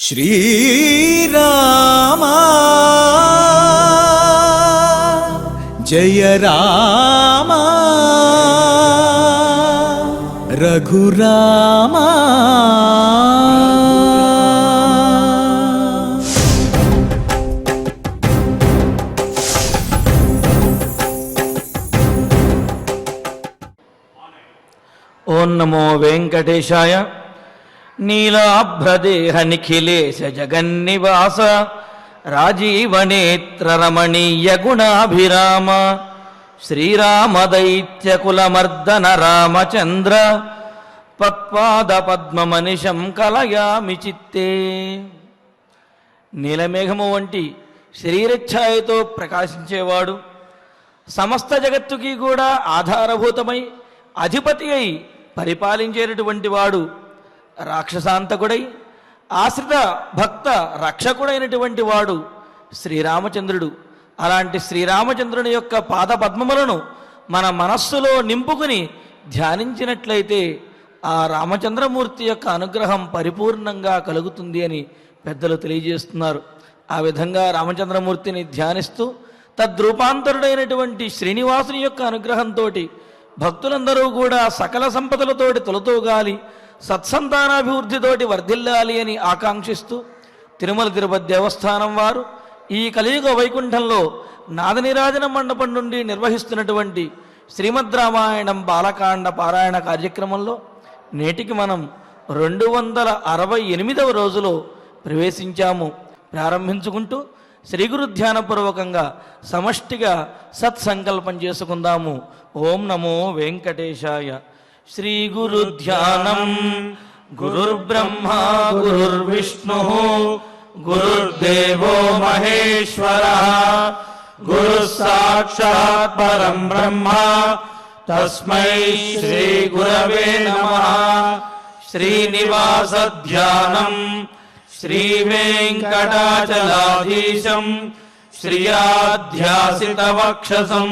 श्रीराम जय राम रघुराम। ओं नमो वेंकटेशाय। नीलाभ्रदेह निखिलेश जगन्निवास राजीवनेत्र रमणीय गुणाभिराम श्रीराम दैत्यकुलमर्दन रामचंद्र पत्पाद पद्ममनिशं कलयामि चित्ते। నీలమేఘము వంటి శరీరఛాయతో ప్రకాశించేవాడు, సమస్త జగత్తుకి కూడా ఆధారభూతమై అధిపతి అయి పరిపాలించేటటువంటి వాడు, రాక్షసాంతకుడై ఆశ్రిత భక్త రక్షకుడైనటువంటి వాడు శ్రీరామచంద్రుడు. అలాంటి శ్రీరామచంద్రుని యొక్క పాద పద్మములను మన మనస్సులో నింపుకుని ధ్యానించినట్లయితే ఆ రామచంద్రమూర్తి యొక్క అనుగ్రహం పరిపూర్ణంగా కలుగుతుంది అని పెద్దలు తెలియజేస్తున్నారు. ఆ విధంగా రామచంద్రమూర్తిని ధ్యానిస్తూ తద్రూపాంతరుడైనటువంటి శ్రీనివాసుని యొక్క అనుగ్రహంతో భక్తులందరూ కూడా సకల సంపదలతోటి తొలతూగాలి, సత్సంతానాభివృద్ధితోటి వర్ధిల్లాలి అని ఆకాంక్షిస్తూ తిరుమల తిరుపతి దేవస్థానం వారు ఈ కలియుగ వైకుంఠంలో నాదనిరాజన మండపం నుండి నిర్వహిస్తున్నటువంటి శ్రీమద్ రామాయణం బాలకాండ పారాయణ కార్యక్రమంలో నేటికి మనం 268వ రోజులో ప్రవేశించాము. ప్రారంభించుకుంటూ శ్రీ గురు ధ్యానపూర్వకంగా సమష్టిగా సత్సంకల్పం చేసుకుందాము. ఓం నమో వెంకటేశాయ. శ్రీ గురు ధ్యానం. గురుర్బ్రహ్మ గురుర్విష్ణు గురుర్దేవో మహేశ్వర గురు సాక్షాత్ పరం బ్రహ్మ తస్మై శ్రీ గురవే నమః. శ్రీనివాస ధ్యానం. శ్రీ వెంకటాచలాధీశం శ్రియాధ్యాసిత వక్షసం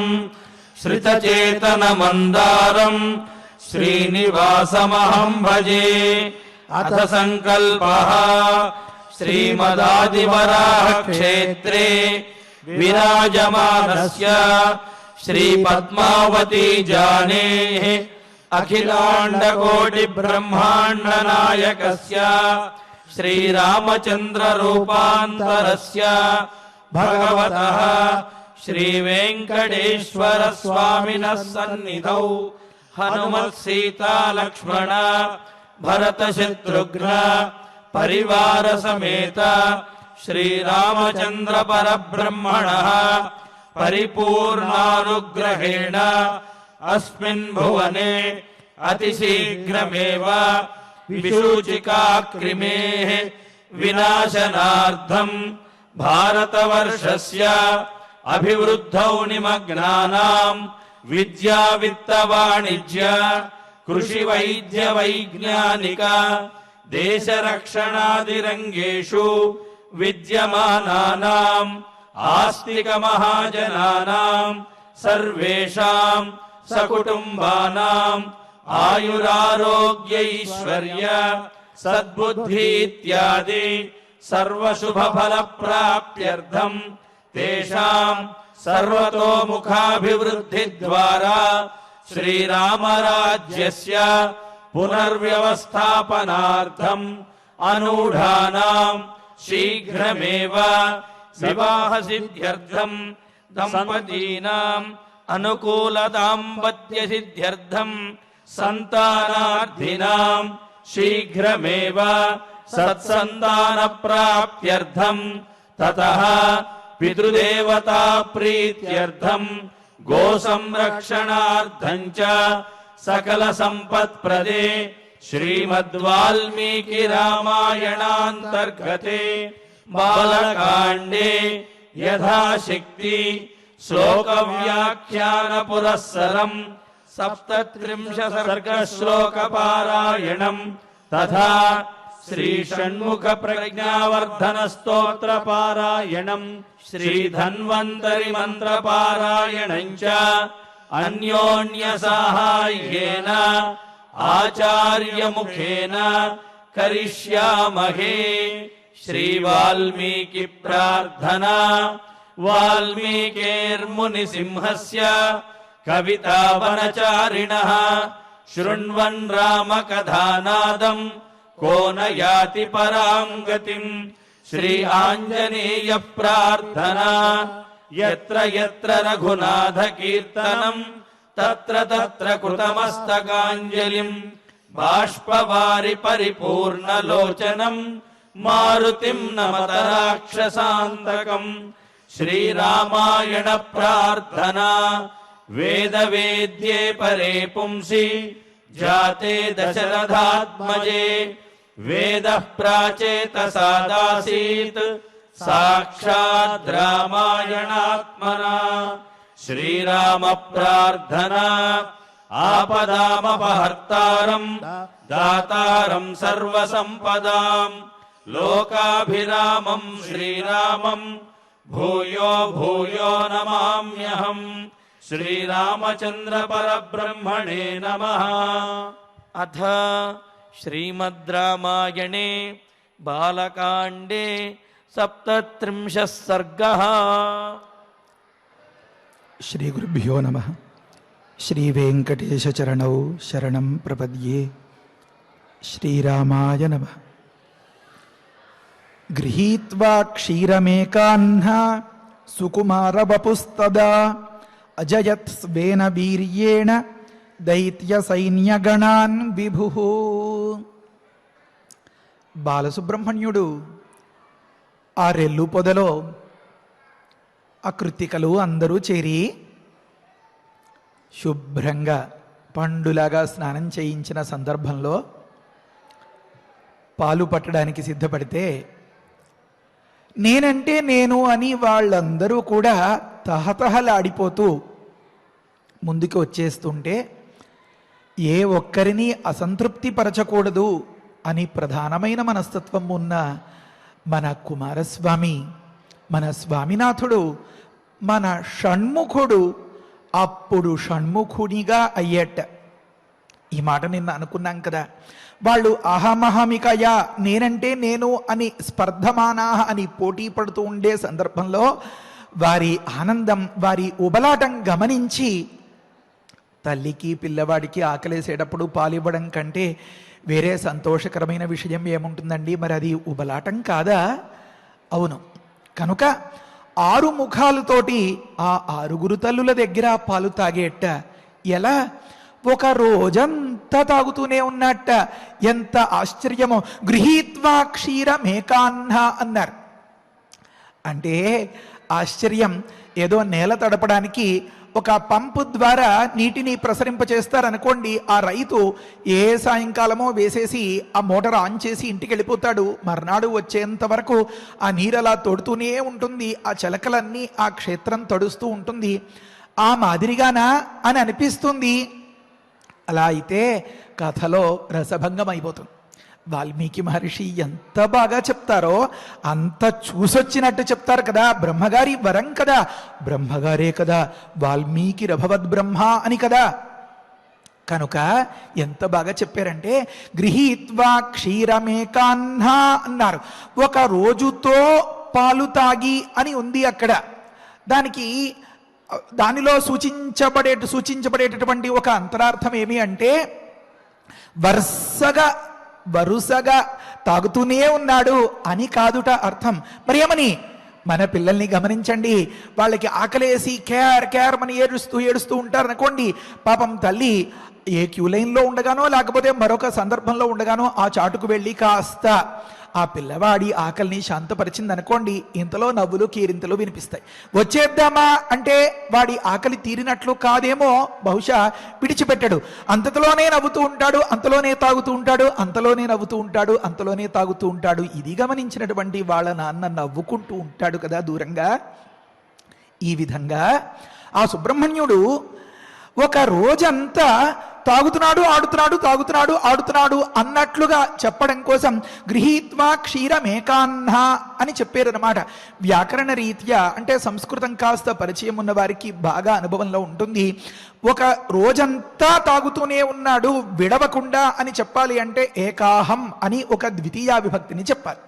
శ్రితచేతన మందారం శ్రీనివాసమహం భజే. అథ సంకల్పః. శ్రీమదాదివరాహ క్షేత్రే విరాజమానస్య శ్రీ పద్మావతీ జానేః అఖిలాండకోటి బ్రహ్మాండ నాయకస్య శ్రీరామచంద్ర రూపాంతరస్య భగవతః శ్రీ వెంకటేశ్వర స్వామినః సన్నిధౌ హనుమత్ సీతా లక్ష్మణ భరత శత్రుఘ్న పరివార సమేత శ్రీరామచంద్ర పరబ్రహ్మణః పరిపూర్ణానుగ్రహేణ అస్మిన్ భువనే అతిశీఘ్రమేవ విశూచికాక్రిమేః వినాశనార్థం భారతవర్షస్య అభివృద్ధౌ నిమగ్నానాం విద్యా విత్త వాణిజ్య కృషి వైద్య వైజ్ఞానిక దేశ రక్షణాదిరంగేషు విద్యమానానాం ఆస్తిక మహాజనానాం సర్వేషాం సకుటుంబానాం ఆయురారోగ్యైశ్వర్య సద్బుద్ధి ఇత్యాది సర్వశుభఫల ప్రాప్త్యర్థం తేషాం సర్వతోముఖాభివృద్ధి ద్వారా శ్రీరామరాజ్యస్య పునర్వ్యవస్థాపనార్థం అనూఢానాం శీఘ్రమేవ వివాహ సిద్ధ్యర్థం దంపతీనాం అనుకూల దాంపత్య సిద్ధ్యర్థం సంతానార్థినాం శీఘ్రమేవ సత్సంతాన ప్రాప్త్యర్థం తతః పితృదేవతా ప్రీత్యర్థం గో సంరక్షణార్థం చ సకల సంపత్ప్రదే శ్రీమద్ వాల్మీకి రామాయణాంతర్గతే బాలకాండే యథాశక్తి శ్లోక వ్యాఖ్యాన పురస్సరం 37 సర్గ శ్లోక పారాయణం తథా శ్రీ షణ్ముఖ ప్రజ్ఞావర్ధన స్తోత్ర పారాయణం శ్రీ ధన్వంతరి మంత్ర పారాయణం చ అన్యోన్య సహాయేన ఆచార్య ముఖేన కరిష్యామహే. శ్రీ వాల్మీకి ప్రార్థనా. వాల్మీకేర్ముని సింహస్య కవితావనచారిణః శృణ్వన్ రామకథానాదం కో న యాతి పరాం గతిం. శ్రీ ఆంజనేయ ప్రార్థనా. యత్ర యత్ర రఘునాథ కీర్తనం తత్ర తత్ర కృతమస్తకాంజలిం. బాష్పవారి పరిపూర్ణలోచనం మారుతిం నమత రాక్షసాంతకం. శ్రీరామాయణ ప్రార్థనా. వేద వేద్యే పరే పుంసి జాతే దశరథాత్మజే వేదః ప్రాచేతసాదాసీత్ సాక్షాద్ రామాయణాత్మనా. శ్రీరామ ప్రార్థనా. ఆపదామపహర్తారం దాతారం సర్వసంపదాం లోకాభిరామం శ్రీరామం భూయో భూయో నమామ్యహం. శ్రీరామచంద్ర పరబ్రహ్మణే నమః. అథ శ్రీమద్ రామాయణే బాలకాండే 37 సర్గః. శ్రీ గురుభ్యో నమః. శ్రీ వెంకటేశ చరణౌ శరణం ప్రపద్యే. శ్రీరామాయ నమః. గృహీత్వా క్షీరమేకాహ్న సుకుమారవపుస్తదా అజయత్ స్వేన వీర్యేణ దైత్య సైన్యగణాన్ విభుః. బాలసుబ్రహ్మణ్యుడు ఆ రెల్లు పొదలో ఆ కృత్తికలు అందరూ చేరి శుభ్రంగా పండులాగా స్నానం చేయించిన సందర్భంలో పాలు పట్టడానికి సిద్ధపడితే నేనంటే నేను అని వాళ్ళందరూ కూడా తహతహలాడిపోతూ ముందుకు వచ్చేస్తుంటే ఏ ఒక్కరిని అసంతృప్తి పరచకూడదు అని ప్రధానమైన మనస్తత్వం ఉన్న మన కుమారస్వామి, మన స్వామినాథుడు, మన షణ్ముఖుడు అప్పుడు షణ్ముఖునిగా అయ్యేట. ఈ మాట నిన్న అనుకున్నాం కదా. వాళ్ళు అహమహమికయా నేనంటే నేను అని స్పర్ధమానాహ అని పోటీ పడుతూ ఉండే సందర్భంలో వారి ఆనందం, వారి ఉబలాటం గమనించి తల్లికి పిల్లవాడికి ఆకలేసేటప్పుడు పాలివ్వడం కంటే వేరే సంతోషకరమైన విషయం ఏముంటుందండి? మరి అది ఉబలాటం కాదా? అవును. కనుక 6 ముఖాలతోటి ఆ 6 తల్లుల దగ్గర పాలు తాగేట. ఎలా? ఒక రోజంతా తాగుతూనే ఉన్నట్ట. ఎంత ఆశ్చర్యమో! గృహీత్వా క్షీరమేకాహ్న అన్నారు. అంటే ఆశ్చర్యం, ఏదో నేల తడపడానికి ఒక పంపు ద్వారా నీటిని ప్రసరింపచేస్తారనుకోండి. ఆ రైతు ఏ సాయంకాలమో వేసేసి ఆ మోటార్ ఆన్ చేసి ఇంటికి వెళ్ళిపోతాడు. మర్నాడు వచ్చేంత వరకు ఆ నీరు అలా తొడుతూనే ఉంటుంది. ఆ చిలకలన్నీ ఆ క్షేత్రం తడుస్తూ ఉంటుంది. ఆ మాదిరిగానా అని అనిపిస్తుంది. అలా అయితే కథలో రసభంగం అయిపోతుంది. వాల్మీకి మహర్షి ఎంత బాగా చెప్తారో అంత చూసొచ్చినట్టు చెప్తారు కదా. బ్రహ్మగారి వరం కదా, బ్రహ్మగారే కదా వాల్మీకి రభవద్ బ్రహ్మ అని కదా. కనుక ఎంత బాగా చెప్పారంటే గృహీత్వా క్షీరమేకాహ్న అన్నారు. ఒక రోజుతో పాలు తాగి అని ఉంది అక్కడ. దానిలో సూచించబడేటటువంటి ఒక అంతరార్థం ఏమి అంటే వరుసగా తాగుతూనే ఉన్నాడు అని కాదుట అర్థం. మరి ఏమని? మన పిల్లల్ని గమనించండి. వాళ్ళకి ఆకలేసి కేర్ అని ఏడుస్తూ ఉంటారు అనుకోండి. పాపం తల్లి ఏ క్యూ లైన్లో ఉండగానో లేకపోతే మరొక సందర్భంలో ఉండగానో ఆ చాటుకు వెళ్ళి కాస్త ఆ పిల్లవాడి ఆకలిని శాంతపరిచింది అనుకోండి. ఇంతలో నవ్వులు కీరింతలు వినిపిస్తాయి. వచ్చేద్దామా అంటే వాడి ఆకలి తీరినట్లు కాదేమో, బహుశా విడిచిపెట్టాడు. అంతలోనే నవ్వుతూ ఉంటాడు, అంతలోనే తాగుతూ ఉంటాడు, అంతలోనే నవ్వుతూ ఉంటాడు, అంతలోనే తాగుతూ ఉంటాడు. ఇది గమనించినటువంటి వాళ్ళ నాన్న నవ్వుకుంటూ ఉంటాడు కదా దూరంగా. ఈ విధంగా ఆ సుబ్రహ్మణ్యుడు ఒక రోజంతా తాగుతున్నాడు, ఆడుతున్నాడు అన్నట్లుగా చెప్పడం కోసం గృహీత్వా క్షీరమేకాహ్న అని చెప్పారన్నమాట. వ్యాకరణ రీత్యా అంటే సంస్కృతం కాస్త పరిచయం ఉన్న వారికి బాగా అనుభవంలో ఉంటుంది. ఒక రోజంతా తాగుతూనే ఉన్నాడు విడవకుండా అని చెప్పాలి అంటే ఏకాహం అని ఒక ద్వితీయా విభక్తిని చెప్పాలి.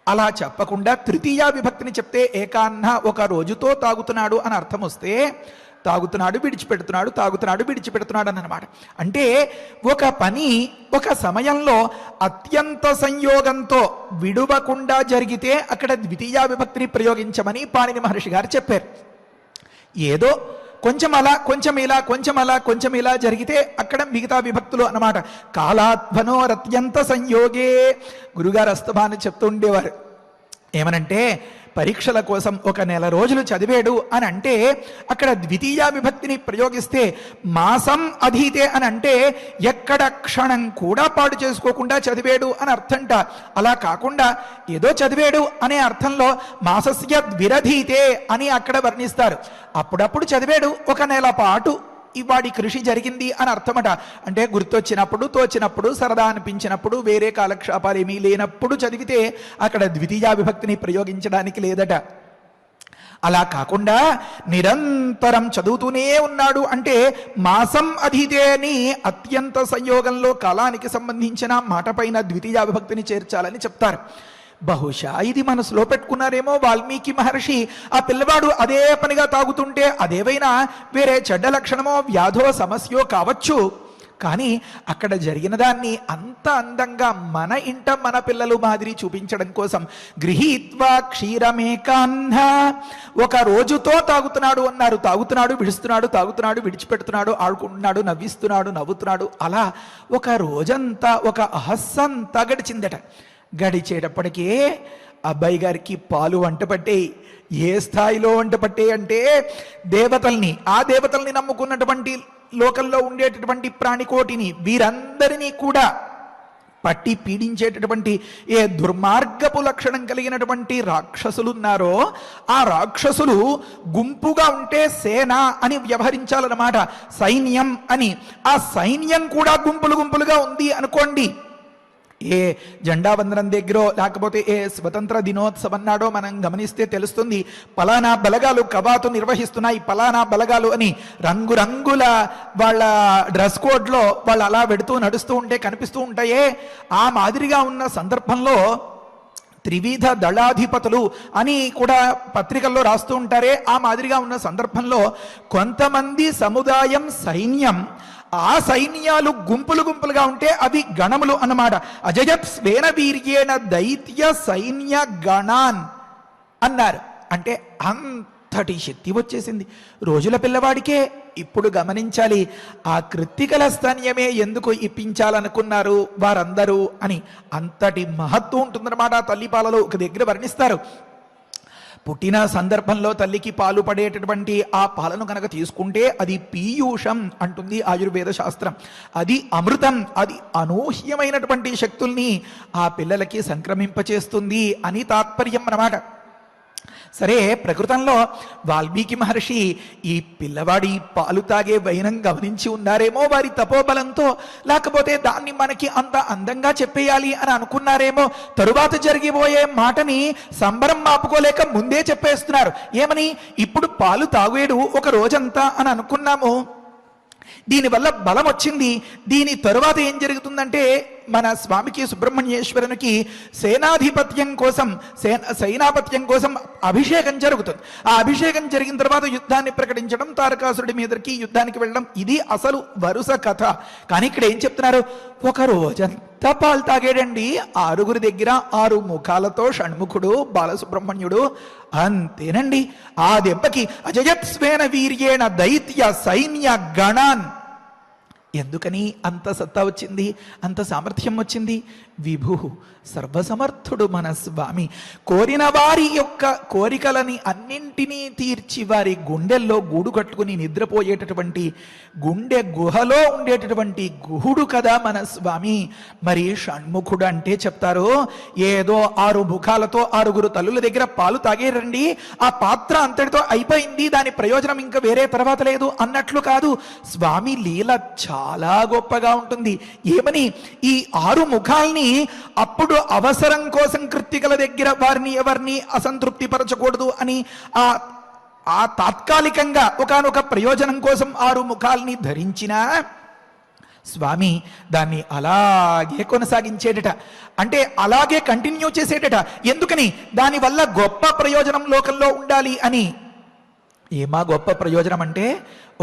అలా చెప్పకుండా తృతీయ విభక్తిని చెప్తే ఏకాన్న ఒక రోజుతో తాగుతున్నాడు అని అర్థం వస్తే తాగుతున్నాడు విడిచిపెడుతున్నాడు, తాగుతున్నాడు విడిచిపెడుతున్నాడు అని అనమాట. అంటే ఒక పని ఒక సమయంలో అత్యంత సంయోగంతో విడువకుండా జరిగితే అక్కడ ద్వితీయ విభక్తిని ప్రయోగించమని పాణిని మహర్షి గారు చెప్పారు. ఏదో కొంచెం అలా కొంచెం ఇలా కొంచెం అలా కొంచెం ఇలా జరిగితే అక్కడ మిగతా విభక్తులు అన్నమాట. కాలాత్మనోరత్యంత సంయోగే గురుగారు అస్తమానం చెప్తూ ఉండేవారు. ఏమనంటే పరీక్షల కోసం ఒక నెల రోజులు చదివాడు అని అంటే అక్కడ ద్వితీయ విభక్తిని ప్రయోగిస్తే మాసం అధీతే అని అంటే ఎక్కడ క్షణం కూడా పాడు చేసుకోకుండా చదివాడు అని అర్థంట. అలా కాకుండా ఏదో చదివాడు అనే అర్థంలో మాసస్య ద్విరధీతే అని అక్కడ వర్ణిస్తారు. అప్పుడప్పుడు చదివాడు, ఒక నెల పాటు వాడి కృషి జరిగింది అని అర్థమట. అంటే గుర్తొచ్చినప్పుడు, తోచినప్పుడు, సరదా అనిపించినప్పుడు, వేరే కాలక్షేపాలు ఏమీ లేనప్పుడు చదివితే అక్కడ ద్వితీయ విభక్తిని ప్రయోగించడానికి లేదట. అలా కాకుండా నిరంతరం చదువుతూనే ఉన్నాడు అంటే మాసం అధీతే అని అత్యంత సంయోగంలో కాలానికి సంబంధించిన మాట పైన ద్వితీయ విభక్తిని చేర్చాలని చెప్తారు. బహుశా ఇది మనసులో పెట్టుకున్నారేమో వాల్మీకి మహర్షి. ఆ పిల్లవాడు అదే పనిగా తాగుతుంటే అదేవైనా వేరే చెడ్డ లక్షణమో వ్యాధో సమస్యో కావచ్చు. కానీ అక్కడ జరిగిన దాన్ని అంత అందంగా మన ఇంట మన పిల్లలు మాదిరి చూపించడం కోసం గృహీత్వా క్షీరమేకాన్న ఒక రోజుతో తాగుతున్నాడు అన్నారు. తాగుతున్నాడు విడుస్తున్నాడు, తాగుతున్నాడు విడిచిపెడుతున్నాడు, ఆడుకుంటున్నాడు, నవ్విస్తున్నాడు, నవ్వుతున్నాడు. అలా ఒక రోజంతా ఒక అహస్సంతా గడిచిందట. గడిచేటప్పటికే అబ్బాయి గారికి పాలు వంటపట్టాయి. ఏ స్థాయిలో వంటపట్టాయి అంటే దేవతల్ని, ఆ దేవతల్ని నమ్ముకున్నటువంటి లోకంలో ఉండేటటువంటి ప్రాణికోటిని వీరందరినీ కూడా పట్టి పీడించేటటువంటి ఏ దుర్మార్గపు లక్షణం కలిగినటువంటి రాక్షసులు ఉన్నారో ఆ రాక్షసులు గుంపుగా ఉంటే సేన అని వ్యవహరించాలన్నమాట, సైన్యం అని. ఆ సైన్యం కూడా గుంపులు గుంపులుగా ఉంది అనుకోండి. ఏ జెండా వందనం దగ్గర లేకపోతే ఏ స్వతంత్ర దినోత్సవం నాడో మనం గమనిస్తే తెలుస్తుంది. పలానా బలగాలు కవాతు నిర్వహిస్తున్నాయి, పలానా బలగాలు అని రంగురంగుల వాళ్ళ డ్రెస్ కోడ్లో వాళ్ళు అలా వెడుతూ నడుస్తూ ఉంటే కనిపిస్తూ ఉంటాయే. ఆ మాదిరిగా ఉన్న సందర్భంలో త్రివిధ దళాధిపతులు అని కూడా పత్రికల్లో రాస్తూ ఉంటారే, ఆ మాదిరిగా ఉన్న సందర్భంలో కొంతమంది సముదాయం సైన్యం, ఆ సైన్యాలు గుంపులు గుంపులుగా ఉంటే అవి గణములు అన్నమాట. అజయత్ స్వేన వీర్యేణ దైత్య సైన్య గణాన్ అన్నారు. అంటే అంతటి శక్తి వచ్చేసింది రోజుల పిల్లవాడికే. ఇప్పుడు గమనించాలి, ఆ కృత్తికల స్తన్యమే ఎందుకు ఇప్పించాలనుకున్నారు వారందరూ అని. అంతటి మహత్వం ఉంటుందన్నమాట తల్లిపాలలో. ఒక దగ్గర వర్ణిస్తారు, పుట్టిన సందర్భంలో తల్లికి పాలు పడేటటువంటి ఆ పాలను కనుక తీసుకుంటే అది పీయూషం అంటుంది ఆయుర్వేద శాస్త్రం. అది అమృతం, అది అనూహ్యమైనటువంటి శక్తుల్ని ఆ పిల్లలకి సంక్రమింపచేస్తుంది అని తాత్పర్యం అన్నమాట. సరే, ప్రకృతంలో వాల్మీకి మహర్షి ఈ పిల్లవాడి పాలు తాగే వైనం గమనించి ఉన్నారేమో వారి తపోబలంతో, లేకపోతే దాన్ని మనకి అంత అందంగా చెప్పేయాలి అని అనుకున్నారేమో. తరువాత జరిగిపోయే మాటని సంబరం మాపుకోలేక ముందే చెప్పేస్తున్నారు. ఏమని? ఇప్పుడు పాలు తాగేడు ఒక రోజంతా అని అనుకున్నాము, దీనివల్ల బలం వచ్చింది. దీని తరువాత ఏం జరుగుతుందంటే మన స్వామికి సుబ్రహ్మణ్యేశ్వరునికి సేనాధిపత్యం కోసం సైనాపత్యం కోసం అభిషేకం జరుగుతుంది. ఆ అభిషేకం జరిగిన తర్వాత యుద్ధాన్ని ప్రకటించడం, తారకాసురుడి మీదకి యుద్ధానికి వెళ్ళడం, ఇది అసలు వరుస కథ. కానీ ఇక్కడ ఏం చెప్తున్నారు? ఒక రోజంతా పాలు తాగాడండి. 6 దగ్గర 6 ముఖాలతో షణ్ముఖుడు బాలసుబ్రహ్మణ్యుడు, అంతేనండి. ఆ దెబ్బకి అజయత్ స్వేన వీర్యేణ దైత్య సైన్య గణాన్. ఎందుకని అంత సత్తా వచ్చింది, అంత సామర్థ్యం వచ్చింది? విభు సర్వసమర్థుడు మన స్వామి. కోరిన వారి యొక్క కోరికలని అన్నింటినీ తీర్చి వారి గుండెల్లో గూడు కట్టుకుని నిద్రపోయేటటువంటి గుండె గుహలో ఉండేటటువంటి గుహుడు కదా మన స్వామి. మరి షణ్ముఖుడు అంటే చెప్తారు, ఏదో 6 ముఖాలతో 6 తల్లుల దగ్గర పాలు తాగేరండి, ఆ పాత్ర అంతటితో అయిపోయింది, దాని ప్రయోజనం ఇంకా వేరే తర్వాత లేదు అన్నట్లు కాదు. స్వామి లీల చాలా గొప్పగా ఉంటుంది. ఏమని? ఈ 6 ముఖాల్ని అప్పుడు అవసరం కోసం కృత్తికల దగ్గర వారిని ఎవరిని అసంతృప్తి పరచకూడదు అని ఆ తాత్కాలికంగా ఒకానొక ప్రయోజనం కోసం 6 ముఖాల్ని ధరించిన స్వామి దాన్ని అలాగే కొనసాగించేటట, అంటే అలాగే కంటిన్యూ చేసేటట. ఎందుకని? దానివల్ల గొప్ప ప్రయోజనం లోకంలో ఉండాలి అని. ఏమా గొప్ప ప్రయోజనం అంటే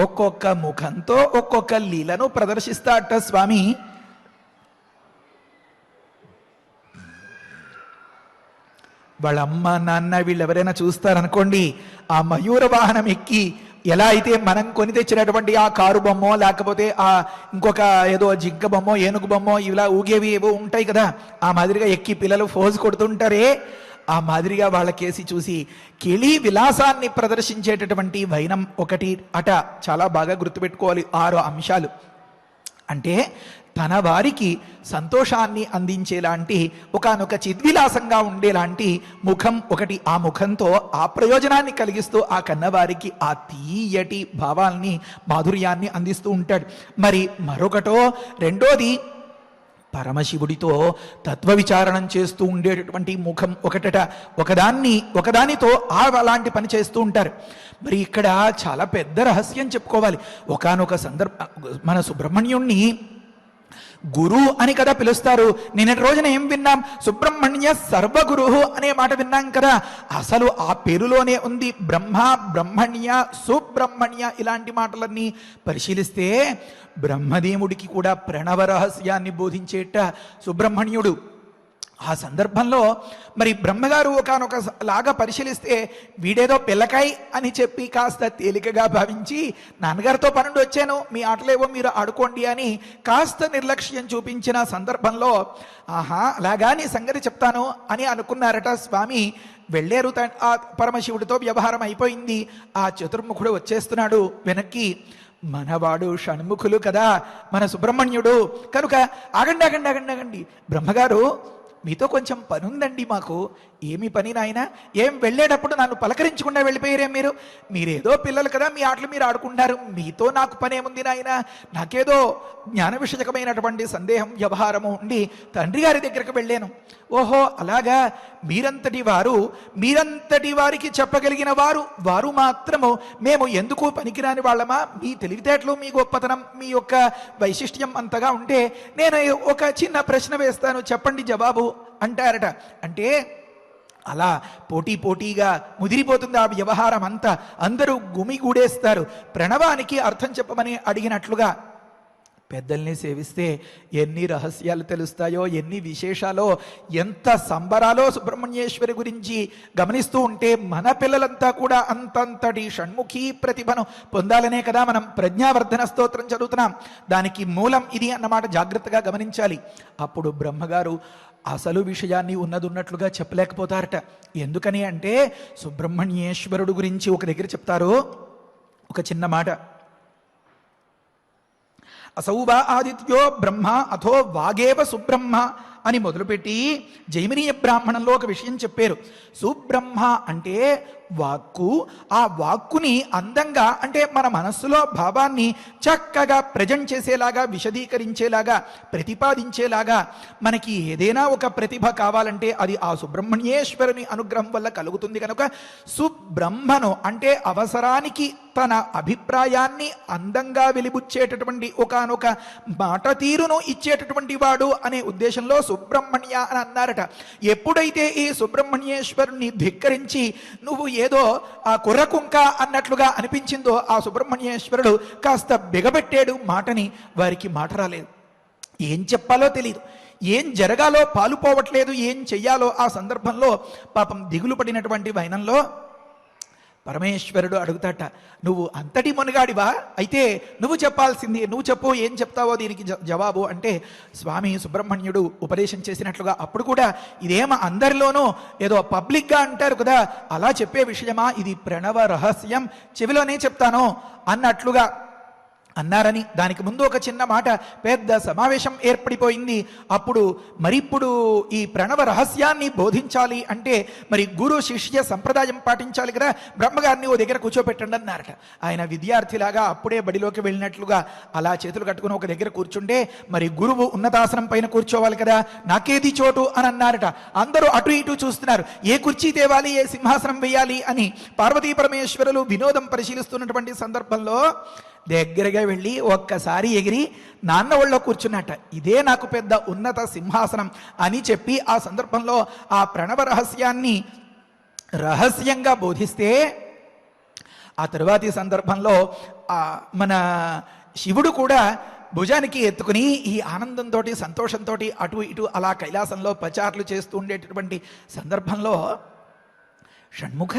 ఒక్కొక్క ముఖంతో ఒక్కొక్క లీలను ప్రదర్శిస్తాట స్వామి. వాళ్ళ అమ్మ నాన్న వీళ్ళు ఎవరైనా చూస్తారనుకోండి, ఆ మయూర వాహనం ఎక్కి ఎలా అయితే మనం కొని తెచ్చినటువంటి ఆ కారు బొమ్మో లేకపోతే ఆ ఇంకొక ఏదో జింక బొమ్మో ఏనుగు బొమ్మో ఇలా ఊగేవి ఏవో ఉంటాయి కదా, ఆ మాదిరిగా ఎక్కి పిల్లలు ఫోజు కొడుతుంటారే, ఆ మాదిరిగా వాళ్ళ కేసి చూసి కిళి విలాసాన్ని ప్రదర్శించేటటువంటి వైనం ఒకటి అట. చాలా బాగా గుర్తుపెట్టుకోవాలి. 6 అంశాలు అంటే తన వారికి సంతోషాన్ని అందించేలాంటి ఒకానొక చిద్విలాసంగా ఉండేలాంటి ముఖం ఒకటి. ఆ ముఖంతో ఆ ప్రయోజనాన్ని కలిగిస్తూ ఆ కన్నవారికి ఆ తీయటి భావాల్ని మాధుర్యాన్ని అందిస్తూ ఉంటాడు. మరి మరొకటో రెండోది పరమశివుడితో తత్వ విచారణం చేస్తూ ఉండేటటువంటి ముఖం ఒకటట. ఒకదానితో అలాంటి పని చేస్తూ ఉంటారు. మరి ఇక్కడ చాలా పెద్ద రహస్యం చెప్పుకోవాలి. ఒకానొక మన సుబ్రహ్మణ్యుణ్ణి గురు అని కదా పిలుస్తారు. నిన్నటి రోజున ఏం విన్నాం? సుబ్రహ్మణ్య సర్వగురు అనే మాట విన్నాం కదా. అసలు ఆ పేరులోనే ఉంది బ్రహ్మ, బ్రహ్మణ్య, సుబ్రహ్మణ్య. ఇలాంటి మాటలన్నీ పరిశీలిస్తే బ్రహ్మదేవుడికి కూడా ప్రణవ రహస్యాన్ని బోధించేట సుబ్రహ్మణ్యుడు. ఆ సందర్భంలో మరి బ్రహ్మగారు ఒకనొక లాగా పరిశీలిస్తే వీడేదో పిల్లకాయ్ అని చెప్పి కాస్త తేలికగా భావించి, నాన్నగారితో పనుండి వచ్చాను, మీ ఆటలేవో మీరు ఆడుకోండి అని కాస్త నిర్లక్ష్యం చూపించిన సందర్భంలో, ఆహా అలాగా నీ సంగతి చెప్తాను అని అనుకున్నారట స్వామి. వెళ్ళారు. ఆ పరమశివుడితో వ్యవహారం అయిపోయింది. ఆ చతుర్ముఖుడు వచ్చేస్తున్నాడు వెనక్కి. మనవాడు షణ్ముఖులు కదా మన సుబ్రహ్మణ్యుడు కనుక, ఆగండి ఆగండి ఆగండి ఆగండి, బ్రహ్మగారు మీతో కొంచెం పని ఉందండి మాకు. ఏమి పని నాయనా? ఏం వెళ్ళేటప్పుడు నన్ను పలకరించకుండా వెళ్ళిపోయారే మీరు? మీరేదో పిల్లలు కదా, మీ ఆటలు మీరు ఆడుకుంటారు, మీతో నాకు పనేముంది నాయనా? నాకేదో జ్ఞాన విషయకమైనటువంటి సందేహం వ్యవహారము ఉండి తండ్రి గారి దగ్గరకు వెళ్ళాను. ఓహో అలాగా, మీరంతటి వారికి చెప్పగలిగిన వారు మాత్రము మేము ఎందుకు పనికిరాని వాళ్ళమా? మీ తెలివితేటలు, మీ గొప్పతనం, మీ యొక్క వైశిష్ట్యం అంతగా ఉంటే నేను ఒక చిన్న ప్రశ్న వేస్తాను, చెప్పండి జవాబు అంటారట. అంటే అలా పోటీగా ముదిరిపోతుంది ఆ వ్యవహారం అంతా. అందరూ గుమిగూడేస్తారు. ప్రణవానికి అర్థం చెప్పమని అడిగినట్లుగా పెద్దల్ని సేవిస్తే ఎన్ని రహస్యాలు తెలుస్తాయో, ఎన్ని విశేషాలో, ఎంత సంబరాలో సుబ్రహ్మణ్యేశ్వరి గురించి గమనిస్తూ ఉంటే మన పిల్లలంతా కూడా అంతంతటి షణ్ముఖీ ప్రతిభను పొందాలనే కదా మనం ప్రజ్ఞావర్ధన స్తోత్రం చదువుతున్నాం. దానికి మూలం ఇది అన్నమాట జాగ్రత్తగా గమనించాలి. అప్పుడు బ్రహ్మగారు అసలు విషయాన్ని ఉన్నట్లుగా చెప్పలేకపోతారట. ఎందుకని అంటే సుబ్రహ్మణ్యేశ్వరుడు గురించి ఒక దగ్గర చెప్తారు ఒక చిన్న మాట. అసౌవా ఆదిత్యో బ్రహ్మ అథో వాగేవ సుబ్రహ్మ అని మొదలుపెట్టి జైమినీయ బ్రాహ్మణంలో ఒక విషయం చెప్పారు. సుబ్రహ్మ అంటే వాక్కు. ఆ వాక్కుని అందంగా, అంటే మన మనస్సులో భావాన్ని చక్కగా ప్రజెంట్ చేసేలాగా, విశదీకరించేలాగా, ప్రతిపాదించేలాగా మనకి ఏదైనా ఒక ప్రతిభ కావాలంటే అది ఆ సుబ్రహ్మణ్యేశ్వరుని అనుగ్రహం వల్ల కలుగుతుంది. కనుక సుబ్రహ్మను అంటే అవసరానికి తన అభిప్రాయాన్ని అందంగా వెలిబుచ్చేటటువంటి ఒకానొక మాట తీరును ఇచ్చేటటువంటి వాడు అనే ఉద్దేశంలో సుబ్రహ్మణ్య అని అన్నారట. ఎప్పుడైతే ఈ సుబ్రహ్మణ్యేశ్వరుని ధిక్కరించి నువ్వు ఏదో ఆ కుర్రకుంక అన్నట్లుగా అనిపించిందో ఆ సుబ్రహ్మణ్యేశ్వరుడు కాస్త బిగబెట్టాడు మాటని. వారికి మాట రాలేదు, ఏం చెప్పాలో తెలియదు, ఏం జరగాలో పాలుపోవట్లేదు, ఏం చెయ్యాలో. ఆ సందర్భంలో పాపం దిగులు పడినటువంటి వైనంలో పరమేశ్వరుడు అడుగుతాట, నువ్వు అంతటి మునగాడివా? అయితే నువ్వు చెప్పాల్సింది, నువ్వు చెప్పు, ఏం చెప్తావో దీనికి జవాబు అంటే స్వామి సుబ్రహ్మణ్యుడు ఉపదేశం చేసినట్లుగా, అప్పుడు కూడా ఇదేమో అందరిలోనూ ఏదో పబ్లిక్గా అంటారు కదా అలా చెప్పే విషయమా? ఇది ప్రణవ రహస్యం, చెవిలోనే చెప్తాను అన్నట్లుగా అన్నారని. దానికి ముందు ఒక చిన్న మాట, పెద్ద సమావేశం ఏర్పడిపోయింది. ఇప్పుడు ఈ ప్రణవ రహస్యాన్ని బోధించాలి అంటే మరి గురు శిష్య సంప్రదాయం పాటించాలి కదా. బ్రహ్మగారిని ఓ దగ్గర కూర్చోపెట్టండి అన్నారట. ఆయన విద్యార్థిలాగా అప్పుడే బడిలోకి వెళ్ళినట్లుగా అలా చేతులు కట్టుకుని ఒక దగ్గర కూర్చుంటే మరి గురువు ఉన్నతాసనం పైన కూర్చోవాలి కదా, నాకేది చోటు అని అన్నారట. అందరూ అటు ఇటు చూస్తున్నారు, ఏ కుర్చీ తేవాలి, ఏ సింహాసనం వేయాలి అని. పార్వతీ పరమేశ్వరులు వినోదం పరిశీలిస్తున్నటువంటి సందర్భంలో దగ్గరగా వెళ్ళి ఒక్కసారి ఎగిరి నాన్న ఒళ్ళో కూర్చున్నట్ట. ఇదే నాకు పెద్ద ఉన్నత సింహాసనం అని చెప్పి ఆ సందర్భంలో ఆ ప్రణవ రహస్యాన్ని రహస్యంగా బోధిస్తే, ఆ తరువాతి సందర్భంలో మన శివుడు కూడా భుజానికి ఎత్తుకుని ఈ ఆనందంతో సంతోషంతో అటు ఇటు అలా కైలాసంలో పచార్లు చేస్తూ ఉండేటటువంటి సందర్భంలో షణ్ముఖ,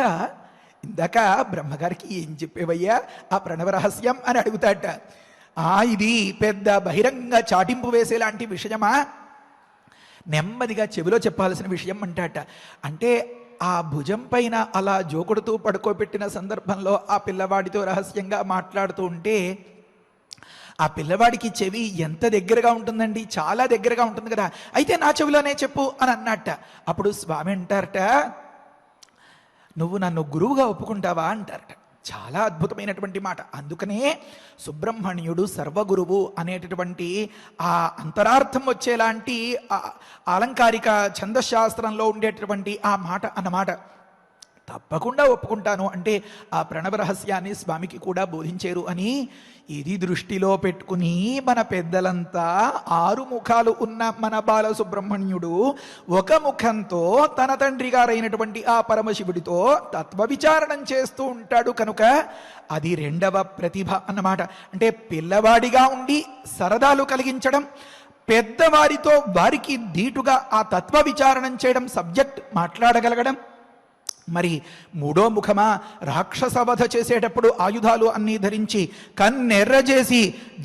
ఇందాక బ్రహ్మగారికి ఏం చెప్పేవయ్యా ఆ ప్రణవ రహస్యం అని అడుగుతాట. ఇది పెద్ద బహిరంగ చాటింపు వేసేలాంటి విషయమా, నెమ్మదిగా చెవిలో చెప్పాల్సిన విషయం అంటాట. అంటే ఆ భుజం పైన అలా జోకుడుతూ పడుకోబెట్టిన సందర్భంలో ఆ పిల్లవాడితో రహస్యంగా మాట్లాడుతూ ఉంటే ఆ పిల్లవాడికి చెవి ఎంత దగ్గరగా ఉంటుందండి, చాలా దగ్గరగా ఉంటుంది కదా, అయితే నా చెవిలోనే చెప్పు అని అన్నట్ట. అప్పుడు స్వామి అంటారట, నువ్వు నన్ను గురువుగా ఒప్పుకుంటావా అంటారట. చాలా అద్భుతమైనటువంటి మాట. అందుకనే సుబ్రహ్మణ్యుడు సర్వగురువు అనేటటువంటి ఆ అంతరార్థం వచ్చేలాంటి అలంకారిక ఛందశాస్త్రంలో ఉండేటటువంటి ఆ మాట అన్నమాట. తప్పకుండా ఒప్పుకుంటాను అంటే ఆ ప్రణవ రహస్యాన్ని స్వామికి కూడా బోధించారు అని ఇది దృష్టిలో పెట్టుకుని మన పెద్దలంతా 6 ముఖాలు ఉన్న మన బాలసుబ్రహ్మణ్యుడు ఒక ముఖంతో తన తండ్రి గారైనటువంటి ఆ పరమశివుడితో తత్వ విచారణం చేస్తూ ఉంటాడు కనుక అది రెండవ ప్రతిభ అన్నమాట. అంటే పిల్లవాడిగా ఉండి సరదాలు కలిగించడం, పెద్దవారితో వారికి ధీటుగా ఆ తత్వ విచారణం చేయడం, సబ్జెక్ట్ మాట్లాడగలగడం. మరి మూడో ముఖమా, రాక్షస వధ చేసేటప్పుడు ఆయుధాలు అన్నీ ధరించి కన్నెర్ర చేసి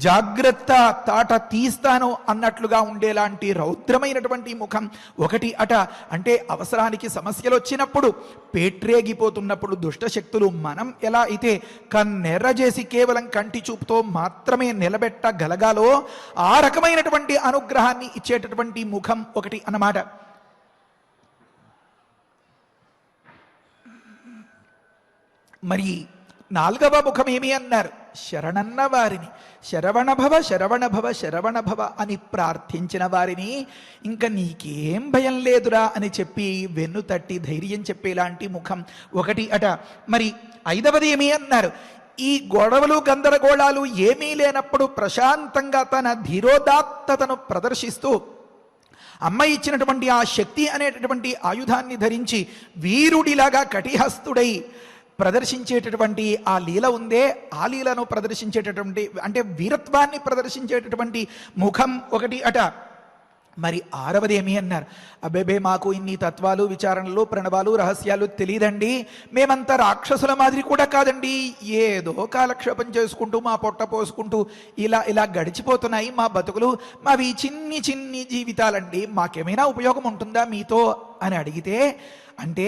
జాగ్రత్త తాట తీస్తాను అన్నట్లుగా ఉండేలాంటి రౌద్రమైనటువంటి ముఖం ఒకటి అట. అంటే అవసరానికి సమస్యలు వచ్చినప్పుడు, పేట్రేగిపోతున్నప్పుడు దుష్టశక్తులు మనం ఎలా అయితే కన్నెర్ర చేసి కేవలం కంటి చూపుతో మాత్రమే నిలబెట్టగలగాలో ఆ రకమైనటువంటి అనుగ్రహాన్ని ఇచ్చేటటువంటి ముఖం ఒకటి అన్నమాట. మరి 4వ ముఖం ఏమి అన్నారు? శరణన్న వారిని, శరవణభవ శరవణభవ శరవణభవ అని ప్రార్థించిన వారిని ఇంకా నీకేం భయం లేదురా అని చెప్పి వెన్ను తట్టి ధైర్యం చెప్పేలాంటి ముఖం ఒకటి అట. మరి 5వది ఏమి అన్నారు? ఈ గొడవలు గందరగోళాలు ఏమీ లేనప్పుడు ప్రశాంతంగా తన ధీరోదాత్తతను ప్రదర్శిస్తూ అమ్మ ఇచ్చినటువంటి ఆ శక్తి అనేటటువంటి ఆయుధాన్ని ధరించి వీరుడిలాగా కటిహస్తుడై ప్రదర్శించేటటువంటి ఆ లీల ఉందే, ఆ లీలను ప్రదర్శించేటటువంటి అంటే వీరత్వాన్ని ప్రదర్శించేటటువంటి ముఖం ఒకటి అట. మరి 6వది ఏమి అన్నారు? అబ్బేబే మాకు ఇన్ని తత్వాలు, విచారణలు, ప్రణవాలు, రహస్యాలు తెలియదండి, మేమంతా రాక్షసుల మాదిరి కూడా కాదండి, ఏదో కాలక్షేపం చేసుకుంటూ మా పొట్ట పోసుకుంటూ ఇలా గడిచిపోతున్నాయి మా బతుకులు, మావి చిన్ని చిన్ని జీవితాలండి, మాకేమైనా ఉపయోగం ఉంటుందా మీతో అని అడిగితే, అంటే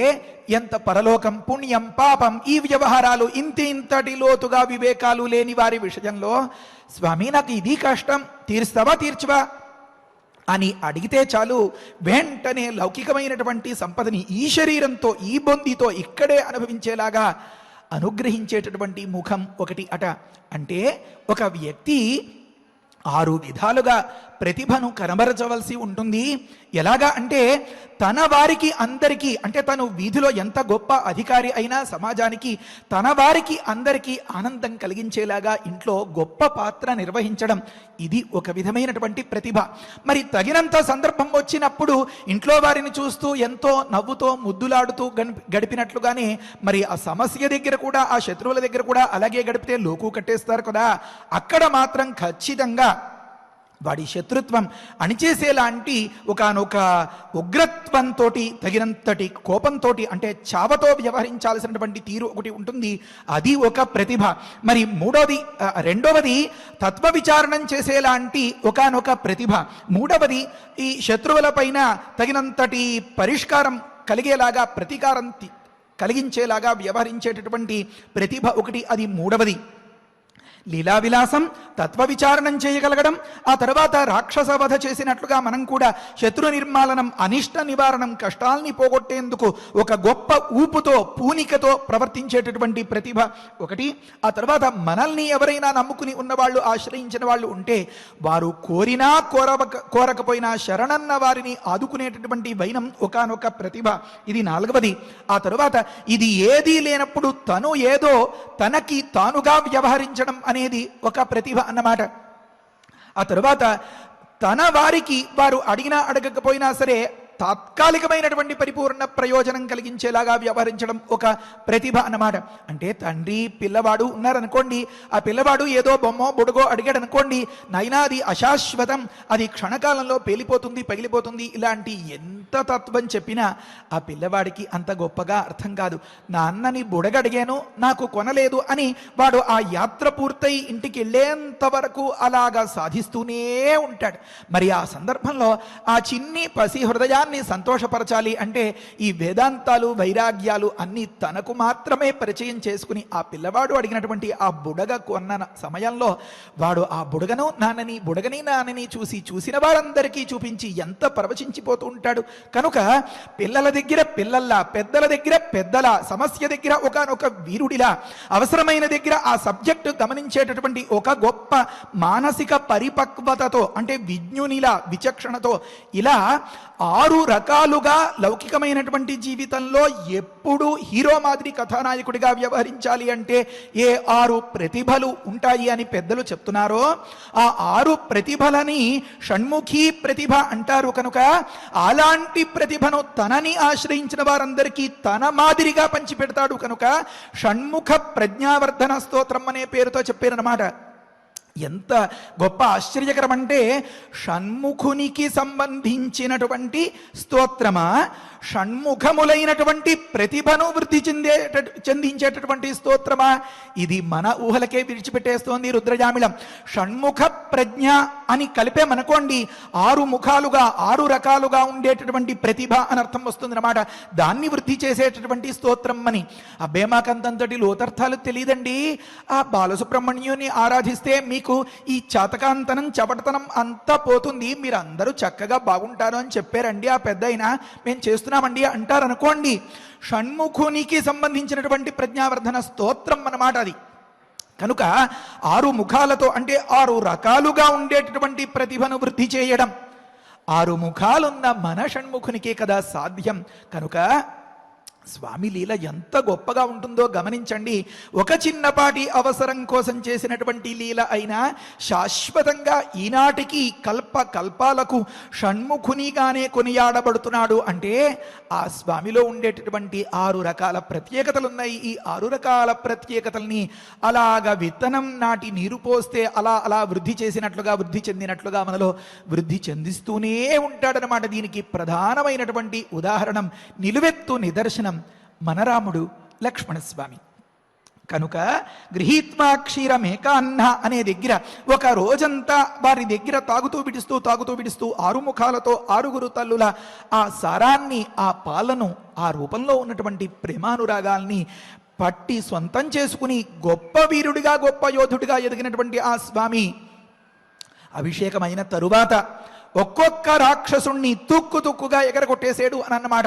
ఎంత పరలోకం, పుణ్యం, పాపం, ఈ వ్యవహారాలు ఇంతటి లోతుగా వివేకాలు లేని వారి విషయంలో స్వామి నాకు ఇది కష్టం, తీరుస్తావా తీర్చవా అని అడిగితే చాలు వెంటనే లౌకికమైనటువంటి సంపదని ఈ శరీరంతో, ఈ బొందితో ఇక్కడే అనుభవించేలాగా అనుగ్రహించేటటువంటి ముఖం ఒకటి అట. అంటే ఒక వ్యక్తి 6 విధాలుగా ప్రతిభను కనబరచవలసి ఉంటుంది. ఎలాగా అంటే తన వారికి అందరికీ, అంటే తను వీధిలో ఎంత గొప్ప అధికారి అయినా సమాజానికి తన వారికి అందరికీ ఆనందం కలిగించేలాగా ఇంట్లో గొప్ప పాత్ర నిర్వహించడం, ఇది ఒక విధమైనటువంటి ప్రతిభ. మరి తగినంత సందర్భం వచ్చినప్పుడు ఇంట్లో వారిని చూస్తూ ఎంతో నవ్వుతో ముద్దులాడుతూ గడిపినట్లుగానే మరి ఆ సమస్య దగ్గర కూడా, ఆ శత్రువుల దగ్గర కూడా అలాగే గడిపితే లోకు కట్టేస్తారు కదా, అక్కడ మాత్రం ఖచ్చితంగా వాడి శత్రుత్వం అణిచేసేలాంటి ఒకానొక ఉగ్రత్వంతో, తగినంతటి కోపంతో, అంటే చావతో వ్యవహరించాల్సినటువంటి తీరు ఒకటి ఉంటుంది. అది ఒక ప్రతిభ. మరి రెండవది తత్వ విచారణం చేసేలాంటి ఒకానొక ప్రతిభ. 3వది ఈ శత్రువుల పైన తగినంతటి పరిష్కారం కలిగేలాగా, ప్రతీకారం కలిగించేలాగా వ్యవహరించేటటువంటి ప్రతిభ ఒకటి, అది 3వది. లీలా విలాసం, తత్వ విచారణం చేయగలగడం, ఆ తర్వాత రాక్షస వధ చేసినట్లుగా మనం కూడా శత్రు నిర్మాలనం, అనిష్ట నివారణం, కష్టాల్ని పోగొట్టేందుకు ఒక గొప్ప ఊపుతో పూనికతో ప్రవర్తించేటటువంటి ప్రతిభ ఒకటి. ఆ తర్వాత మనల్ని ఎవరైనా నమ్ముకుని ఉన్నవాళ్ళు, ఆశ్రయించిన వాళ్ళు ఉంటే వారు కోరినా కోరకపోయినా శరణన్న వారిని ఆదుకునేటటువంటి వైనం ఒకానొక ప్రతిభ, ఇది నాలుగవది. ఆ తరువాత ఇది ఏదీ లేనప్పుడు తను ఏదో తనకి తానుగా వ్యవహరించడం అనేది ఒక ప్రతిభ అన్నమాట. ఆ తరువాత తన వారికి వారు అడిగినా అడగకపోయినా సరే తాత్కాలికమైనటువంటి పరిపూర్ణ ప్రయోజనం కలిగించేలాగా వ్యవహరించడం ఒక ప్రతిభ అన్నమాట. అంటే తండ్రి పిల్లవాడు ఉన్నారనుకోండి, ఆ పిల్లవాడు ఏదో బొమ్మో బుడగో అడిగాడు అనుకోండి, నైనా అది అశాశ్వతం, అది క్షణకాలంలో పేలిపోతుంది, పగిలిపోతుంది, ఇలాంటి ఎంత తత్వం చెప్పినా ఆ పిల్లవాడికి అంత గొప్పగా అర్థం కాదు. నాన్నని బుడగడిగాను, నాకు కొనలేదు అని వాడు ఆ యాత్ర పూర్తయి ఇంటికి వెళ్ళేంత వరకు అలాగా సాధిస్తూనే ఉంటాడు. మరి ఆ సందర్భంలో ఆ చిన్ని పసి హృదయాన్ని సంతోషపరచాలి అంటే ఈ వేదాంతాలు, వైరాగ్యాలు అన్నీ తనకు మాత్రమే పరిచయం చేసుకుని ఆ పిల్లవాడు అడిగినటువంటి ఆ బుడగ కొన్న సమయంలో వాడు ఆ బుడగను నాన్నని, బుడగని నాన్నని చూసిన వారందరికీ చూపించి ఎంత పరవశించిపోతూ ఉంటాడు. కనుక పిల్లల దగ్గర పిల్లల్లా, పెద్దల దగ్గర పెద్దలా, సమస్య దగ్గర ఒకానొక వీరుడిలా, అవసరమైన దగ్గర ఆ సబ్జెక్టు గమనించేటటువంటి ఒక గొప్ప మానసిక పరిపక్వతతో, అంటే విజ్ఞునిలా, విచక్షణతో, ఇలా 6 రకాలుగా లౌకికమైనటువంటి జీవితంలో ఎప్పుడు హీరో మాదిరి కథానాయకుడిగా వ్యవహరించాలి అంటే ఏ 6 ప్రతిభలు ఉంటాయి అని పెద్దలు చెప్తున్నారో ఆ 6 ప్రతిభలని షణ్ముఖీ ప్రతిభ అంటారు. కనుక అలాంటి ప్రతిభను తనని ఆశ్రయించిన వారందరికీ తన మాదిరిగా పంచిపెడతాడు. కనుక షణ్ముఖ ప్రజ్ఞావర్ధన స్తోత్రం అనే పేరుతో చెప్పారన్నమాట. ఎంత గొప్ప ఆశ్చర్యకరం అంటే షణ్ముఖునికి సంబంధించినటువంటి స్తోత్రమా, షణ్ముఖములైనటువంటి ప్రతిభను వృద్ధి చెందించేటటువంటి స్తోత్రమా, ఇది మన ఊహలకే విడిచిపెట్టేస్తోంది రుద్రజామిళం. షణ్ముఖ ప్రజ్ఞ అని కలిపేమనుకోండి 6 ముఖాలుగా 6 రకాలుగా ఉండేటటువంటి ప్రతిభ అని అర్థం వస్తుందన్నమాట. దాన్ని వృద్ధి చేసేటటువంటి స్తోత్రం అని. అబ్బే మాకంతంతటి లోతర్థాలు తెలియదండి, ఆ బాలసుబ్రహ్మణ్యుని ఆరాధిస్తే మీకు ఈ చాతకాంతనం చపటతనం అంతా పోతుంది, మీరు అందరూ చక్కగా బాగుంటారు అని చెప్పారండి ఆ పెద్ద అయినా, మేము చేస్తున్నామండి అంటారనుకోండి. షణ్ముఖునికి సంబంధించినటువంటి ప్రజ్ఞావర్ధన స్తోత్రం అన్నమాట అది. కనుక 6 ముఖాలతో, అంటే 6 రకాలుగా ఉండేటటువంటి ప్రతిభను వృద్ధి చేయడం 6 ముఖాలున్న మన షణ్ముఖునికే కదా సాధ్యం. కనుక స్వామి లీల ఎంత గొప్పగా ఉంటుందో గమనించండి. ఒక చిన్నపాటి అవసరం కోసం చేసినటువంటి లీల అయినా శాశ్వతంగా ఈనాటికి కల్పాలకు షణ్ముఖునిగానే కొనియాడబడుతున్నాడు. అంటే ఆ స్వామిలో ఉండేటటువంటి 6 రకాల ప్రత్యేకతలు ఉన్నాయి. ఈ 6 రకాల ప్రత్యేకతల్ని అలాగ విత్తనం నాటి నీరు పోస్తే అలా వృద్ధి చేసినట్లుగా, వృద్ధి చెందినట్లుగా మనలో వృద్ధి చెందిస్తూనే ఉంటాడనమాట. దీనికి ప్రధానమైనటువంటి ఉదాహరణం, నిలువెత్తు నిదర్శనం మన రాముడు లక్ష్మణస్వామి. కనుక గృహీత్వా క్షీరమేకాన్న అనే దగ్గర ఒక రోజంతా వారి దగ్గర తాగుతూ విడుస్తూ 6 ముఖాలతో 6 తల్లుల ఆ సారాన్ని, ఆ పాలను, ఆ రూపంలో ఉన్నటువంటి ప్రేమానురాగాల్ని పట్టి సొంతం చేసుకుని గొప్ప వీరుడిగా, గొప్ప యోధుడిగా ఎదిగినటువంటి ఆ స్వామి అభిషేకమైన తరువాత ఒక్కొక్క రాక్షసుణ్ణి తుక్కుగా ఎగరగొట్టేసాడు అని అన్నమాట.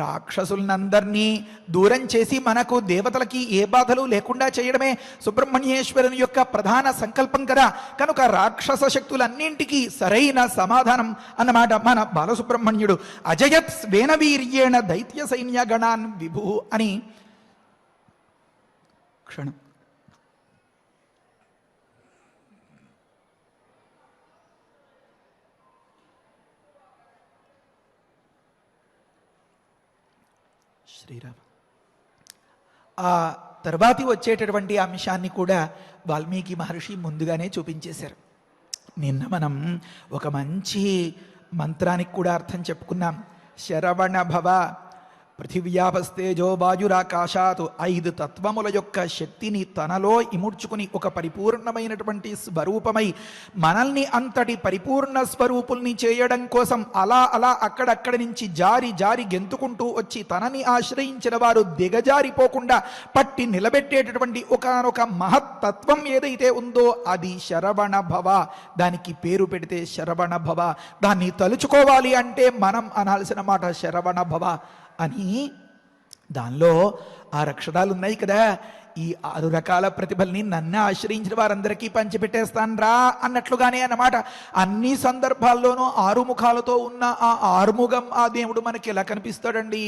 రాక్షసులందరినీ దూరం చేసి మనకు దేవతలకి ఏ బాధలు లేకుండా చేయడమే సుబ్రహ్మణ్యేశ్వరుని యొక్క ప్రధాన సంకల్పం కదా. కనుక రాక్షస శక్తులన్నింటికీ సరైన సమాధానం అన్నమాట మన బాలసుబ్రహ్మణ్యుడు. అజయత్ స్వేనవీర్యేణ దైత్య సైన్య గణాన్ విభు అని క్షణం శ్రీరామ. ఆ తర్వాతి వచ్చేటటువంటి అంశాన్ని కూడా వాల్మీకి మహర్షి ముందుగానే చూపించేశారు. నిన్న మనం ఒక మంచి మంత్రానికి కూడా అర్థం చెప్పుకున్నాం. శరవణ భవ పృథివ్యాపస్తేజో వాయురాకాశాత్ 5 తత్వముల యొక్క శక్తిని తనలో ఇముడ్చుకుని ఒక పరిపూర్ణమైనటువంటి స్వరూపమై మనల్ని అంతటి పరిపూర్ణ స్వరూపుల్ని చేయడం కోసం అలా అక్కడక్కడి నుంచి జారి గెంతుకుంటూ వచ్చి తనని ఆశ్రయించిన వారు దిగజారిపోకుండా పట్టి నిలబెట్టేటటువంటి ఒకానొక మహత్తత్వం ఏదైతే ఉందో అది శరవణ భవ. దానికి పేరు పెడితే శరవణ భవ. దాన్ని తలుచుకోవాలి అంటే మనం అనాల్సిన మాట శరవణ భవ అని. దానిలో 6 అక్షరాలు ఉన్నాయి కదా. ఈ 6 రకాల ప్రతిభల్ని నన్ను ఆశ్రయించిన వారందరికీ పంచిపెట్టేస్తాను రా అన్నట్లుగానే అన్నమాట. అన్ని సందర్భాల్లోనూ 6 ముఖాలతో ఉన్న ఆ ఆరుముఖం ఆ దేవుడు మనకి ఎలా కనిపిస్తాడండి?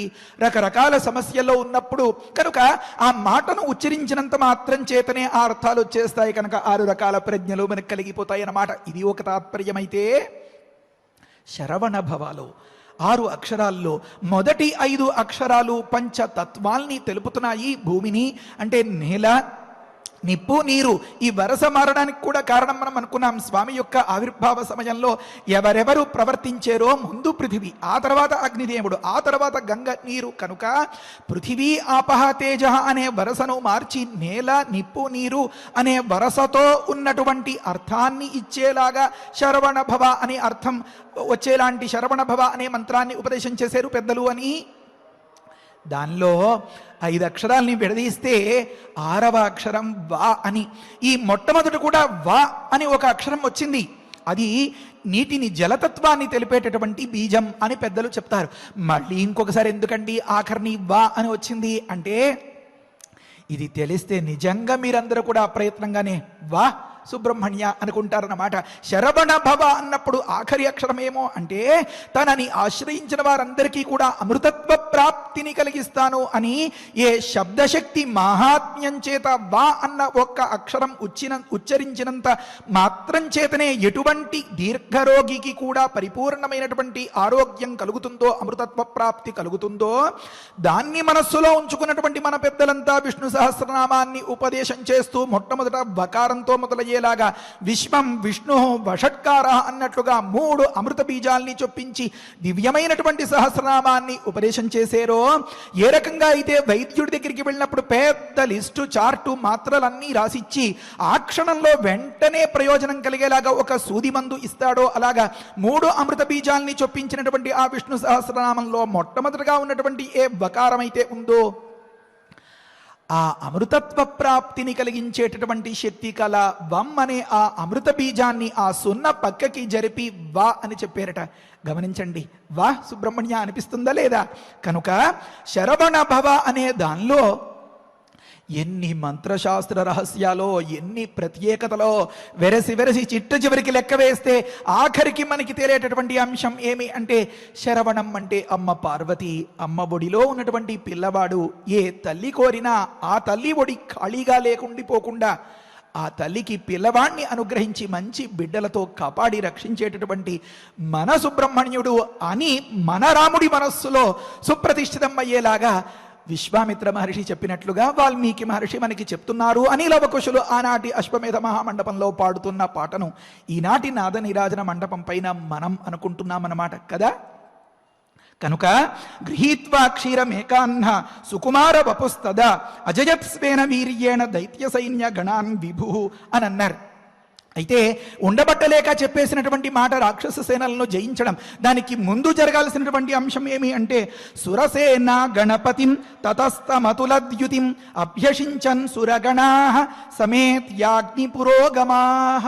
రకరకాల సమస్యల్లో ఉన్నప్పుడు కనుక ఆ మాటను ఉచ్చరించినంత మాత్రం చేతనే ఆ అర్థాలు వచ్చేస్తాయి కనుక 6 రకాల ప్రజ్ఞలు మనకు కలిగిపోతాయి అన్నమాట. ఇది ఒక తాత్పర్యమైతే శరవణ భవాలు 6 అక్షరాల్లో మొదటి 5 అక్షరాలు పంచతత్వాల్ని తెలుపుతున్నాయి. భూమిని అంటే నేల, నిప్పు, నీరు ఈ వరస మారడానికి కూడా కారణం మనం అనుకున్నాం. స్వామి యొక్క ఆవిర్భావ సమయంలో ఎవరెవరు ప్రవర్తించారో ముందు పృథివీ, ఆ తర్వాత అగ్నిదేవుడు, ఆ తర్వాత గంగ నీరు. కనుక పృథివీ ఆపహ తేజ అనే వరసను మార్చి నేల, నిప్పు, నీరు అనే వరసతో ఉన్నటువంటి అర్థాన్ని ఇచ్చేలాగా శరవణ భవ అనే అర్థం వచ్చేలాంటి శరవణ భవ అనే మంత్రాన్ని ఉపదేశం చేశారు పెద్దలు అని. దానిలో 5 అక్షరాల్ని విడదీస్తే 6వ అక్షరం వా అని. ఈ మొట్టమొదటి కూడా వా అని ఒక అక్షరం వచ్చింది. అది నీటిని జలతత్వాన్ని తెలిపేటటువంటి బీజం అని పెద్దలు చెప్తారు. మళ్ళీ ఇంకొకసారి ఎందుకండి ఆఖరిని వా అని వచ్చింది అంటే ఇది తెలిస్తే నిజంగా మీరందరూ కూడా ప్రయత్నంగానే వా సుబ్రహ్మణ్య అనుకుంటారన్నమాట. శరవణ భవ అన్నప్పుడు ఆఖరి అక్షరం ఏమో అంటే తనని ఆశ్రయించిన వారందరికీ కూడా అమృతత్వ ప్రాప్తిని కలిగిస్తాను అని. ఏ శబ్దశక్తి మహాత్మ్యం చేత వా అన్న ఒక్క అక్షరం ఉచ్చరించినంత మాత్రం చేతనే ఎటువంటి దీర్ఘరోగికి కూడా పరిపూర్ణమైనటువంటి ఆరోగ్యం కలుగుతుందో, అమృతత్వ ప్రాప్తి కలుగుతుందో దాన్ని మనస్సులో ఉంచుకున్నటువంటి మన పెద్దలంతా విష్ణు సహస్రనామాన్ని ఉపదేశం చేస్తూ మొట్టమొదట వకారంతో మొదలయ్యేలాగా విశ్వం విష్ణు వషట్కార అన్నట్లుగా 3 అమృత బీజాల్ని చొప్పించి దివ్యమైనటువంటి సహస్రనామాన్ని ఉపదేశం చేశారో, ఏ రకంగా అయితే వైద్యుడి దగ్గరికి వెళ్ళినప్పుడు పెద్ద లిస్టు చార్టు మాత్రలన్నీ రాసిచ్చి ఆ క్షణంలో వెంటనే ప్రయోజనం కలిగేలాగా ఒక సూది మందు ఇస్తాడో అలాగా 3 అమృత బీజాల్ని చొప్పించినటువంటి ఆ విష్ణు సహస్రనామంలో మొట్టమొదటిగా ఉన్నటువంటి ఏ వకారం అయితే ఉందో ఆ అమృతత్వ ప్రాప్తిని కలిగించేటటువంటి శక్తి కల వం అనే ఆ అమృత బీజాన్ని ఆ 0 పక్కకి జరిపి వా అని చెప్పారట. గమనించండి, వా సుబ్రహ్మణ్య అనిపిస్తుందా లేదా? కనుక శరవణ భవ అనే దానిలో ఎన్ని మంత్రశాస్త్ర రహస్యాలో, ఎన్ని ప్రత్యేకతలో వెరసి చిట్ట చివరికి లెక్క వేస్తే ఆఖరికి మనకి తేలేటటువంటి అంశం ఏమి అంటే శరవణం అంటే అమ్మ పార్వతి. అమ్మ ఒడిలో ఉన్నటువంటి పిల్లవాడు ఏ తల్లి కోరినా ఆ తల్లి ఒడి ఖాళీగా లేకుండిపోకుండా ఆ తల్లికి పిల్లవాణ్ణి అనుగ్రహించి మంచి బిడ్డలతో కాపాడి రక్షించేటటువంటి మన సుబ్రహ్మణ్యుడు అని మన రాముడి మనస్సులో సుప్రతిష్ఠితం అయ్యేలాగా విశ్వామిత్ర మహర్షి చెప్పినట్లుగా వాల్మీకి మహర్షి మనకి చెప్తున్నారు అని లవకుశులు ఆనాటి అశ్వమేధ మహామండపంలో పాడుతున్న పాటను ఈనాటి నాద నీరాజన మండపం పైన మనం అనుకుంటున్నామన్నమాట కదా. కనుక గృహీత్వా క్షీరమేకాహ్న సుకుమార వపుస్తద అజయత్స్వేన వీర్యేణ దైత్య సైన్య గణాన్ విభు అని అన్నారు. అయితే ఉండబట్టలేక చెప్పేసినటువంటి మాట రాక్షస సేనలను జయించడం. దానికి ముందు జరగాల్సినటువంటి అంశం ఏమి అంటే సురసేన గణపతిం తతస్తమతులద్యుతిం అభ్యషించన్ సురగణా సమేత్యాగ్ని పురోగమాః.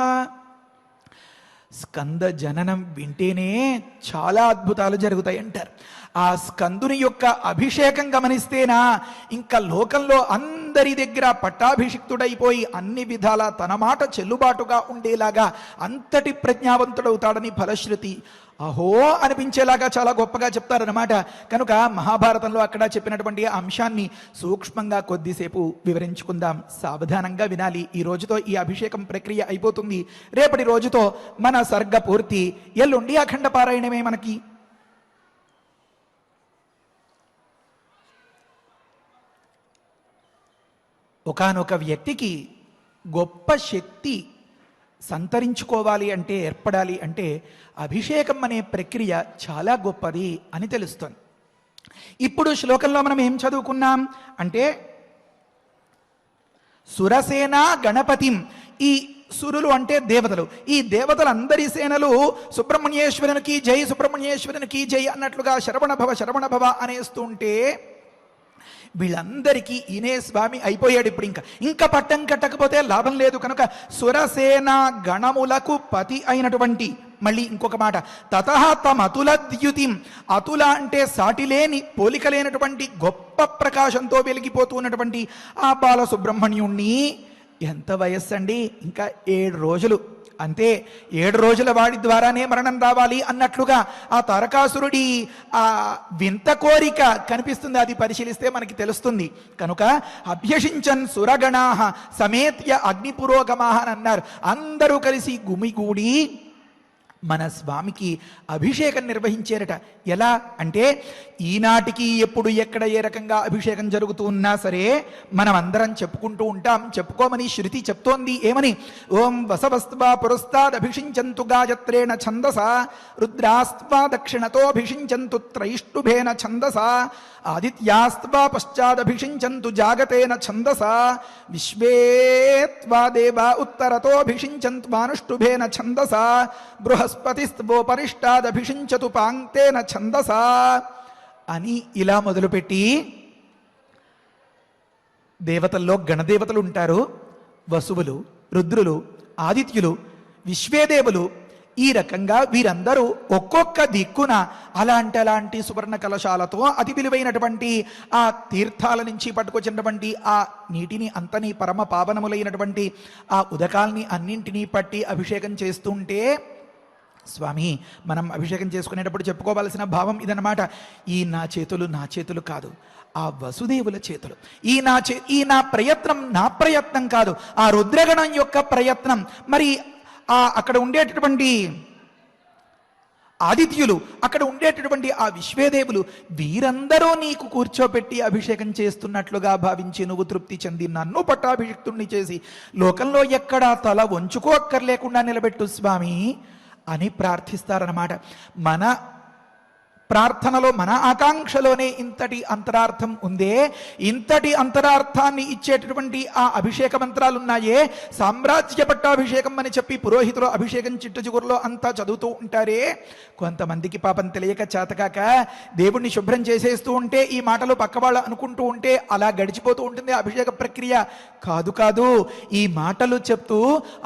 స్కంద జననం వింటేనే చాలా అద్భుతాలు జరుగుతాయి అంటారు. ఆ స్కందుని యొక్క అభిషేకం గమనిస్తేనా ఇంకా లోకంలో అందరి దగ్గర పట్టాభిషిక్తుడైపోయి అన్ని విధాల తన మాట చెల్లుబాటుగా ఉండేలాగా అంతటి ప్రజ్ఞావంతుడవుతాడని ఫలశ్రుతి అహో అనిపించేలాగా చాలా గొప్పగా చెప్తారన్నమాట. కనుక మహాభారతంలో అక్కడ చెప్పినటువంటి అంశాన్ని సూక్ష్మంగా కొద్దిసేపు వివరించుకుందాం. సావధానంగా వినాలి. ఈ రోజుతో ఈ అభిషేకం ప్రక్రియ అయిపోతుంది. రేపటి రోజుతో మన సర్గ పూర్తి. ఎల్లుండి అఖండ పారాయణమే మనకి. ఒకానొక వ్యక్తికి గొప్ప శక్తి సంతరించుకోవాలి అంటే, ఏర్పడాలి అంటే అభిషేకం అనే ప్రక్రియ చాలా గొప్పది అని తెలుస్తుంది. ఇప్పుడు శ్లోకంలో మనం ఏం చదువుకున్నాం అంటే సురసేన గణపతిం, ఈ సురులు అంటే దేవతలు, ఈ దేవతలందరి సేనలు సుబ్రహ్మణ్యేశ్వరునికి జై, సుబ్రహ్మణ్యేశ్వరునికి జై అన్నట్లుగా శరవణ భవ అనేస్తుంటే వీళ్ళందరికీ ఈయనే స్వామి అయిపోయాడు. ఇప్పుడు ఇంకా పట్టం కట్టకపోతే లాభం లేదు కనుక సురసేన గణములకు పతి అయినటువంటి, మళ్ళీ ఇంకొక మాట, తతః తమతుల ద్యుతిం, అతుల అంటే సాటిలేని పోలికలేనటువంటి గొప్ప ప్రకాశంతో వెలిగిపోతున్నటువంటి ఆ బాలసుబ్రహ్మణ్యుణ్ణి, ఎంత వయస్సు అండి, ఇంకా 7 రోజులు అంతే, 7 రోజుల వాడి ద్వారానే మరణం రావాలి అన్నట్లుగా ఆ తారకాసురుడి ఆ వింత కోరిక కనిపిస్తుంది. అది పరిశీలిస్తే మనకి తెలుస్తుంది. కనుక అభ్యసించన్ సురగణాహ సమేత్య అగ్నిపురోగమాహ అని అన్నారు. అందరూ కలిసి గుమిగూడి మన స్వామికి అభిషేకం నిర్వహించారట. ఎలా అంటే ఈనాటికి ఎప్పుడు ఎక్కడ ఏ రకంగా అభిషేకం జరుగుతూ ఉన్నా సరే మనం అందరం చెప్పుకుంటూ ఉంటాం. చెప్పుకోమని శృతి చెప్తోంది. ఏమని? ఓం వసవస్త్వా పురస్తాదభిషించంతు గాయత్రేణ ఛందస, రుద్రాస్త్వా దక్షిణతోభిషించంతు త్రైష్టుభేన ఛందస, ఆదిత్యాస్త్వా పశ్చాదభిషించంతు జాగతేన ఛందస, విశ్వేత్వా దేవా ఉత్తరతోభిషించంతు మానుష్టుభేన ఛందస, బృహస్పతిస్త్వోపరిష్టాదభిషించతు పాంక్తేన ఛందస అని ఇలా మొదలుపెట్టి, దేవతల్లో గణదేవతలు ఉంటారు, వసువులు, రుద్రులు, ఆదిత్యులు, విశ్వేదేవులు, ఈ రకంగా వీరందరూ ఒక్కొక్క దిక్కున అలాంటి సువర్ణ కలశాలతో అతి విలువైనటువంటి ఆ తీర్థాల నుంచి పట్టుకొచ్చినటువంటి ఆ నీటిని అంతని పరమ పావనములైనటువంటి ఆ ఉదకాల్ని అన్నింటినీ పట్టి అభిషేకం చేస్తుంటే, స్వామి మనం అభిషేకం చేసుకునేటప్పుడు చెప్పుకోవాల్సిన భావం ఇదన్నమాట. ఈ నా చేతులు కాదు, ఆ వసుదేవుల చేతులు. ఈ నా ప్రయత్నం నా ప్రయత్నం కాదు, ఆ రుద్రగణం యొక్క ప్రయత్నం. మరి అక్కడ ఉండేటటువంటి ఆదిత్యులు, అక్కడ ఉండేటటువంటి ఆ విశ్వేదేవులు, వీరందరూ నీకు కూర్చోపెట్టి అభిషేకం చేస్తున్నట్లుగా భావించి నువ్వు తృప్తి చెంది నన్ను పట్టాభిషిక్తుణ్ణి చేసి లోకంలో ఎక్కడా తల వంచుకోక్కర్లేకుండా నిలబెట్టు స్వామి అని ప్రార్థిస్తారన్నమాట. మన ప్రార్థనలో, మన ఆకాంక్షలోనే ఇంతటి అంతరార్థం ఉందే. ఇంతటి అంతరార్థాన్ని ఇచ్చేటటువంటి ఆ అభిషేక మంత్రాలు ఉన్నాయే, సామ్రాజ్య పట్టాభిషేకం అని చెప్పి పురోహితులు అభిషేకం చిట్ట చిగురులో అంతా చదువుతూ ఉంటారే. కొంతమందికి పాపం తెలియక చేతకాక దేవుణ్ణి శుభ్రం చేసేస్తూ ఉంటే ఈ మాటలు పక్కవాళ్ళు అనుకుంటూ ఉంటే అలా గడిచిపోతూ ఉంటుంది అభిషేక ప్రక్రియ. కాదు, ఈ మాటలు చెప్తూ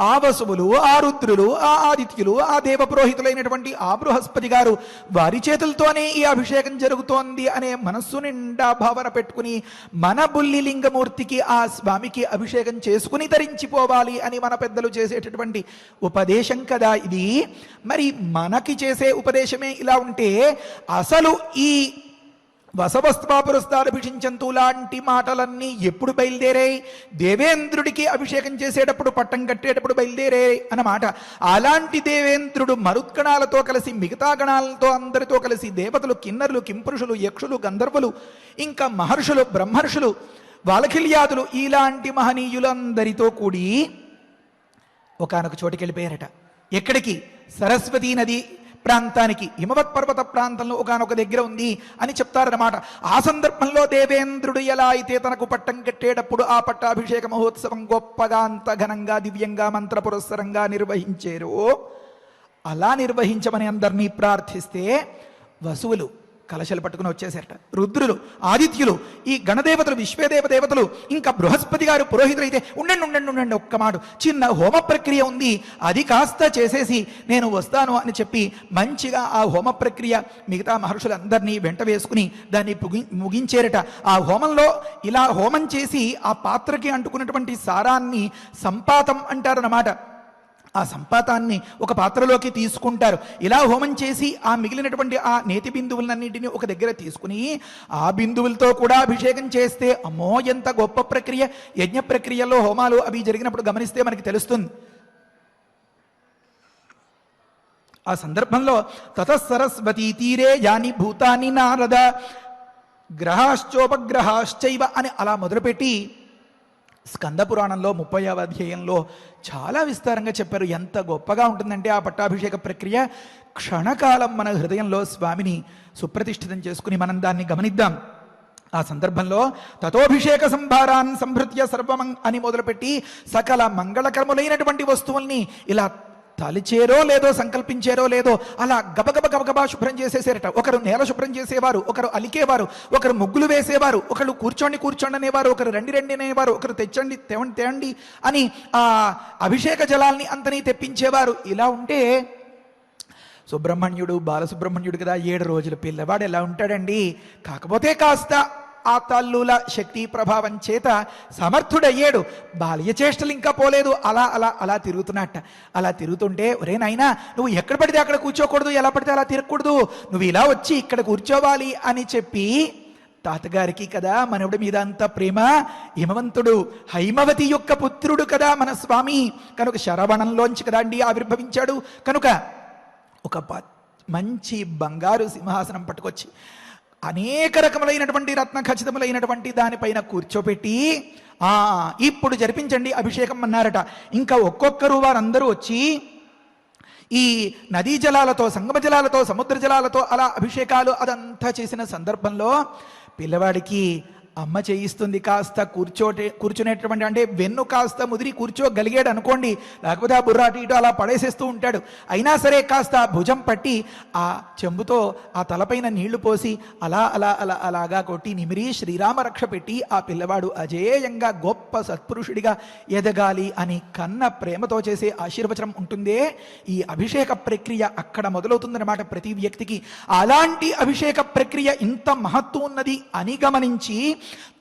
ఆ వసువులు, ఆ రుద్రులు, ఆ ఆదిత్యులు, ఆ దేవ పురోహితులైనటువంటి ఆ బృహస్పతి గారు వారి చేతులతో ఈ అభిషేకం జరుగుతోంది అనే మనస్సు నిండా భావన పెట్టుకుని మన బుల్లి లింగమూర్తికి, ఆ స్వామికి అభిషేకం చేసుకుని ధరించిపోవాలి అని మన పెద్దలు చేసేటటువంటి ఉపదేశం కదా ఇది. మరి మనకి చేసే ఉపదేశమే ఇలా ఉంటే అసలు ఈ వసవస్త్వాపురస్తారభిషించంతు లాంటి మాటలన్నీ ఎప్పుడు బయలుదేరాయి? దేవేంద్రుడికి అభిషేకం చేసేటప్పుడు, పట్టం కట్టేటప్పుడు బయలుదేరాయి అన్నమాట. అలాంటి దేవేంద్రుడు మరుత్గణాలతో కలిసి, మిగతా గణాలతో అందరితో కలిసి, దేవతలు, కిన్నరులు, కింపురుషులు, యక్షులు, గంధర్వులు, ఇంకా మహర్షులు, బ్రహ్మర్షులు, వాలఖిల్యాదులు, ఇలాంటి మహనీయులందరితో కూడి ఒకానొక చోటికి వెళ్ళిపోయారట. ఎక్కడికి? సరస్వతీ నది ప్రాంతానికి, హిమవత్ పర్వత ప్రాంతంలో ఒకానొక దగ్గర ఉంది అని చెప్తారన్నమాట. ఆ సందర్భంలో దేవేంద్రుడు ఎలా అయితే తనకు పట్టం కట్టేటప్పుడు ఆ పట్టాభిషేక మహోత్సవం గొప్పగా, అంత ఘనంగా, దివ్యంగా, మంత్ర పురస్సరంగా నిర్వహించారో అలా నిర్వహించమని అందరినీ ప్రార్థిస్తే వసువులు కలశలు పట్టుకుని వచ్చేసారట. రుద్రులు, ఆదిత్యులు, ఈ గణదేవతలు, విశ్వేదేవ దేవతలు, ఇంకా బృహస్పతి గారు పురోహితులు అయితే ఉండండి ఒక్క మాట, చిన్న హోమ ప్రక్రియ ఉంది, అది కాస్త చేసేసి నేను వస్తాను అని చెప్పి మంచిగా ఆ హోమ ప్రక్రియ మిగతా మహర్షులందరినీ వెంట వేసుకుని దాన్ని ముగించేరట. ఆ హోమంలో ఇలా హోమం చేసి ఆ పాత్రకి అంటుకున్నటువంటి సారాన్ని సంపాతం అంటారన్నమాట. ఆ సంపాతాన్ని ఒక పాత్రలోకి తీసుకుంటారు. ఇలా హోమం చేసి ఆ మిగిలినటువంటి ఆ నేతి బిందువులన్నింటినీ ఒక దగ్గర తీసుకుని ఆ బిందువులతో కూడా అభిషేకం చేస్తే అమ్మో ఎంత గొప్ప ప్రక్రియ. యజ్ఞ ప్రక్రియలో హోమాలు అవి జరిగినప్పుడు గమనిస్తే మనకి తెలుస్తుంది. ఆ సందర్భంలో తతఃసరస్వతీ తీరే యాని భూతాని నారద గ్రహాశ్చోపగ్రహాశ్చైవ అని అలా మొదలుపెట్టి స్కంద పురాణంలో 30వ అధ్యాయంలో చాలా విస్తారంగా చెప్పారు. ఎంత గొప్పగా ఉంటుందంటే ఆ పట్టాభిషేక ప్రక్రియ. క్షణకాలం మన హృదయంలో స్వామిని సుప్రతిష్ఠితం చేసుకుని మనం దాన్ని గమనిద్దాం. ఆ సందర్భంలో తతోభిషేక సంభారాన్ సంభృత్య సర్వమం అని మొదలుపెట్టి సకల మంగళకరములైనటువంటి వస్తువుల్ని ఇలా తలిచేరో లేదో సంకల్పించారో లేదో అలా గబగబా శుభ్రం చేసేసారట. ఒకరు నేల శుభ్రం చేసేవారు, ఒకరు అలికేవారు, ఒకరు ముగ్గులు వేసేవారు, ఒకరు కూర్చోండి అనేవారు, ఒకరు రండి అనేవారు, ఒకరు తేవండి అని ఆ అభిషేక జలాల్ని అంతని తెప్పించేవారు. ఇలా ఉంటే సుబ్రహ్మణ్యుడు బాలసుబ్రహ్మణ్యుడు కదా, 7 రోజుల పిల్లవాడు ఎలా ఉంటాడండి? కాకపోతే కాస్త ఆ తల్లుల శక్తి ప్రభావం చేత సమర్థుడయ్యాడు. బాల్య చేష్టలు ఇంకా పోలేదు. అలా అలా అలా తిరుగుతున్నట్ట. అలా తిరుగుతుంటే, ఒరే నాయనా, నువ్వు ఎక్కడ పడితే అక్కడ కూర్చోకూడదు, ఎలా పడితే అలా తిరగకూడదు, నువ్వు ఇలా వచ్చి ఇక్కడ కూర్చోవాలి అని చెప్పి, తాతగారికి కదా మనవుడి మీద అంత ప్రేమ. హిమవంతుడు హైమవతి యొక్క పుత్రుడు కదా మన స్వామి, కనుక శరవణంలోంచి కదా అండి ఆవిర్భవించాడు. కనుక ఒక మంచి బంగారు సింహాసనం పట్టుకొచ్చి అనేక రకములైనటువంటి రత్న ఖచ్చితములైనటువంటి దానిపైన కూర్చోపెట్టి ఇప్పుడు జరిపించండి అభిషేకం అన్నారట. ఇంకా ఒక్కొక్కరు వారందరూ వచ్చి ఈ నదీ జలాలతో, సంగమ జలాలతో, సముద్ర జలాలతో అలా అభిషేకాలు అదంతా చేసిన సందర్భంలో పిల్లవాడికి అమ్మ చేయిస్తుంది. కాస్త కూర్చునేటువంటి అంటే వెన్ను కాస్త ముదిరి కూర్చోగలిగాడు అనుకోండి, లేకపోతే ఆ బుర్ర అటు ఇటు అలా పడేసేస్తూ ఉంటాడు. అయినా సరే కాస్త భుజం పట్టి ఆ చెంబుతో ఆ తలపైన నీళ్లు పోసి అలా అలా అలా అలాగా కొట్టి నిమిరి శ్రీరామ రక్ష పెట్టి ఆ పిల్లవాడు అజేయంగా గొప్ప సత్పురుషుడిగా ఎదగాలి అని కన్న ప్రేమతో చేసే ఆశీర్వచనం ఉంటుందే, ఈ అభిషేక ప్రక్రియ అక్కడ మొదలవుతుందన్నమాట ప్రతి వ్యక్తికి. అలాంటి అభిషేక ప్రక్రియ ఇంత మహత్వం ఉన్నది అని గమనించి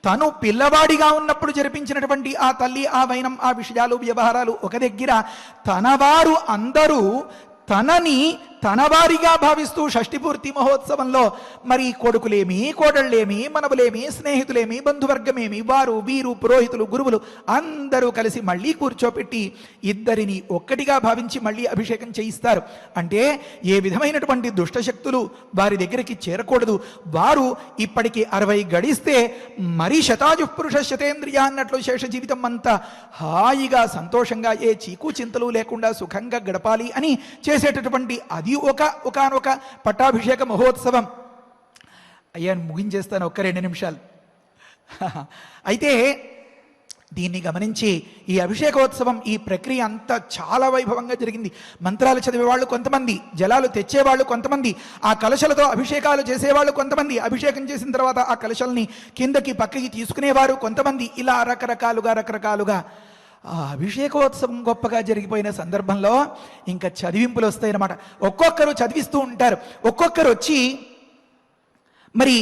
తను పిల్లవాడిగా ఉన్నప్పుడు జరిపించినటువంటి ఆ తల్లి, ఆ వైనం, ఆ విషయాలు, వ్యవహారాలు ఒక దగ్గర తనవారు అందరూ తనని తనవారిగా భావిస్తూ షష్ఠిపూర్తి మహోత్సవంలో మరి కొడుకులేమి, కోడళ్ళేమి, మనవులేమి, స్నేహితులేమి, బంధువర్గమేమి, వారు వీరు, పురోహితులు, గురువులు అందరూ కలిసి మళ్ళీ కూర్చోపెట్టి ఇద్దరిని ఒక్కటిగా భావించి మళ్ళీ అభిషేకం చేయిస్తారు. అంటే ఏ విధమైనటువంటి దుష్టశక్తులు వారి దగ్గరికి చేరకూడదు. వారు ఇప్పటికి 60 గడిస్తే మరీ శతాజుఃపురుష శతేంద్రియ అన్నట్లు శేష జీవితం అంతా హాయిగా సంతోషంగా ఏ చీకు చింతలు లేకుండా సుఖంగా గడపాలి అని చేసేటటువంటి అది ఒకనొక పట్టాభిషేక మహోత్సవం. అయ్యా ముగించేస్తాను ఒక్క 2 నిమిషాలు. అయితే దీన్ని గమనించి ఈ అభిషేకోత్సవం, ఈ ప్రక్రియ అంతా చాలా వైభవంగా జరిగింది. మంత్రాలు చదివేవాళ్ళు కొంతమంది, జలాలు తెచ్చేవాళ్ళు కొంతమంది, ఆ కలశలతో అభిషేకాలు చేసేవాళ్ళు కొంతమంది, అభిషేకం చేసిన తర్వాత ఆ కలశల్ని కిందకి పక్కకి తీసుకునేవారు కొంతమంది, ఇలా రకరకాలుగా ఆ అభిషేకోత్సవం గొప్పగా జరిగిపోయిన సందర్భంలో ఇంకా చదివింపులు వస్తాయన్నమాట. ఒక్కొక్కరు చదివిస్తూ ఉంటారు. ఒక్కొక్కరు వచ్చి మరి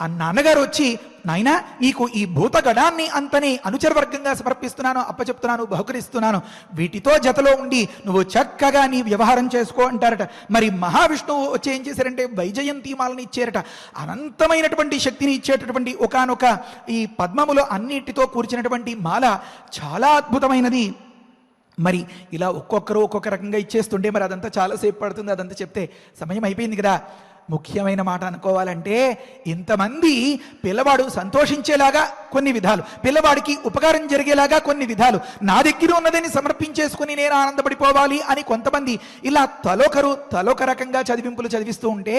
ఆ నాన్నగారు వచ్చి, నాయనా నీకు ఈ భూతగణాన్ని అంతని అనుచరవర్గంగా సమర్పిస్తున్నాను, అప్పచెప్తున్నాను, బహుకరిస్తున్నాను, వీటితో జతలో ఉండి నువ్వు చక్కగా నీ వ్యవహారం చేసుకో అంటారట. మరి మహావిష్ణువు వచ్చి ఏం చేశారంటే వైజయంతిమాలని ఇచ్చారట. అనంతమైనటువంటి శక్తిని ఇచ్చేటటువంటి ఒకానొక ఈ పద్మములో అన్నిటితో కూర్చున్నటువంటి మాల చాలా అద్భుతమైనది. మరి ఇలా ఒక్కొక్కరు ఒక్కొక్క రకంగా ఇచ్చేస్తుంటే మరి అదంతా చాలాసేపు పడుతుంది. అదంతా చెప్తే సమయం అయిపోయింది కదా. ముఖ్యమైన మాట అనుకోవాలంటే, ఇంతమంది పిల్లవాడు సంతోషించేలాగా కొన్ని విధాలు, పిల్లవాడికి ఉపకారం జరిగేలాగా కొన్ని విధాలు, నా దగ్గర ఉన్నదని సమర్పించేసుకుని నేను ఆనందపడిపోవాలి అని కొంతమంది, ఇలా తలొక రకంగా చదివింపులు చదివిస్తూ ఉంటే,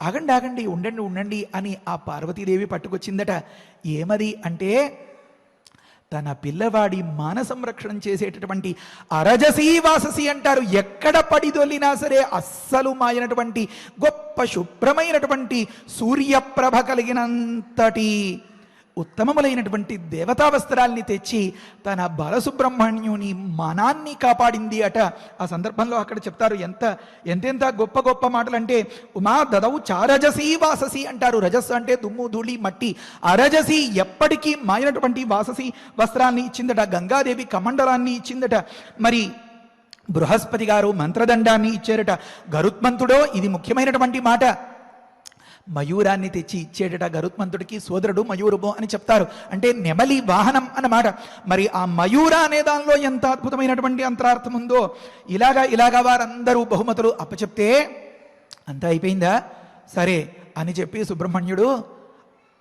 ఆగండి ఉండండి అని ఆ పార్వతీదేవి పట్టుకొచ్చిందట. ఏమది అంటే, తన పిల్లవాడి మాన సంరక్షణం చేసేటటువంటి అరజసీ వాససి అంటారు. ఎక్కడ పడిదొల్లినా సరే అస్సలు మాయనటువంటి గొప్ప శుభ్రమైనటువంటి సూర్యప్రభ కలిగినంతటి ఉత్తమములైనటువంటి దేవతా వస్త్రాల్ని తెచ్చి తన బాలసుబ్రహ్మణ్యుని మనాన్ని కాపాడింది అట. ఆ సందర్భంలో అక్కడ చెప్తారు ఎంతెంత గొప్ప మాటలంటే, ఉమా దదౌ చారజసీ వాససి అంటారు. రజస్సు అంటే దుమ్ము, ధూళి, మట్టి. అరజసి ఎప్పటికీ మాయనటువంటి వాససి వస్త్రాన్ని ఇచ్చిందట. గంగాదేవి కమండలాన్ని ఇచ్చిందట. మరి బృహస్పతి గారు మంత్రదండాన్ని ఇచ్చారట. గరుత్మంతుడో, ఇది ముఖ్యమైనటువంటి మాట, మయూరాన్ని తెచ్చి ఇచ్చేటట. గరుత్మంతుడికి సోదరుడు మయూరము అని చెప్తారు. అంటే నెమలి వాహనం అన్నమాట. మరి ఆ మయూర అనే దానిలో ఎంత అద్భుతమైనటువంటి అంతరార్థం ఉందో. ఇలాగా వారందరూ బహుమతులు అప్పచెప్తే అంతా అయిపోయిందా? సరే అని చెప్పి సుబ్రహ్మణ్యుడు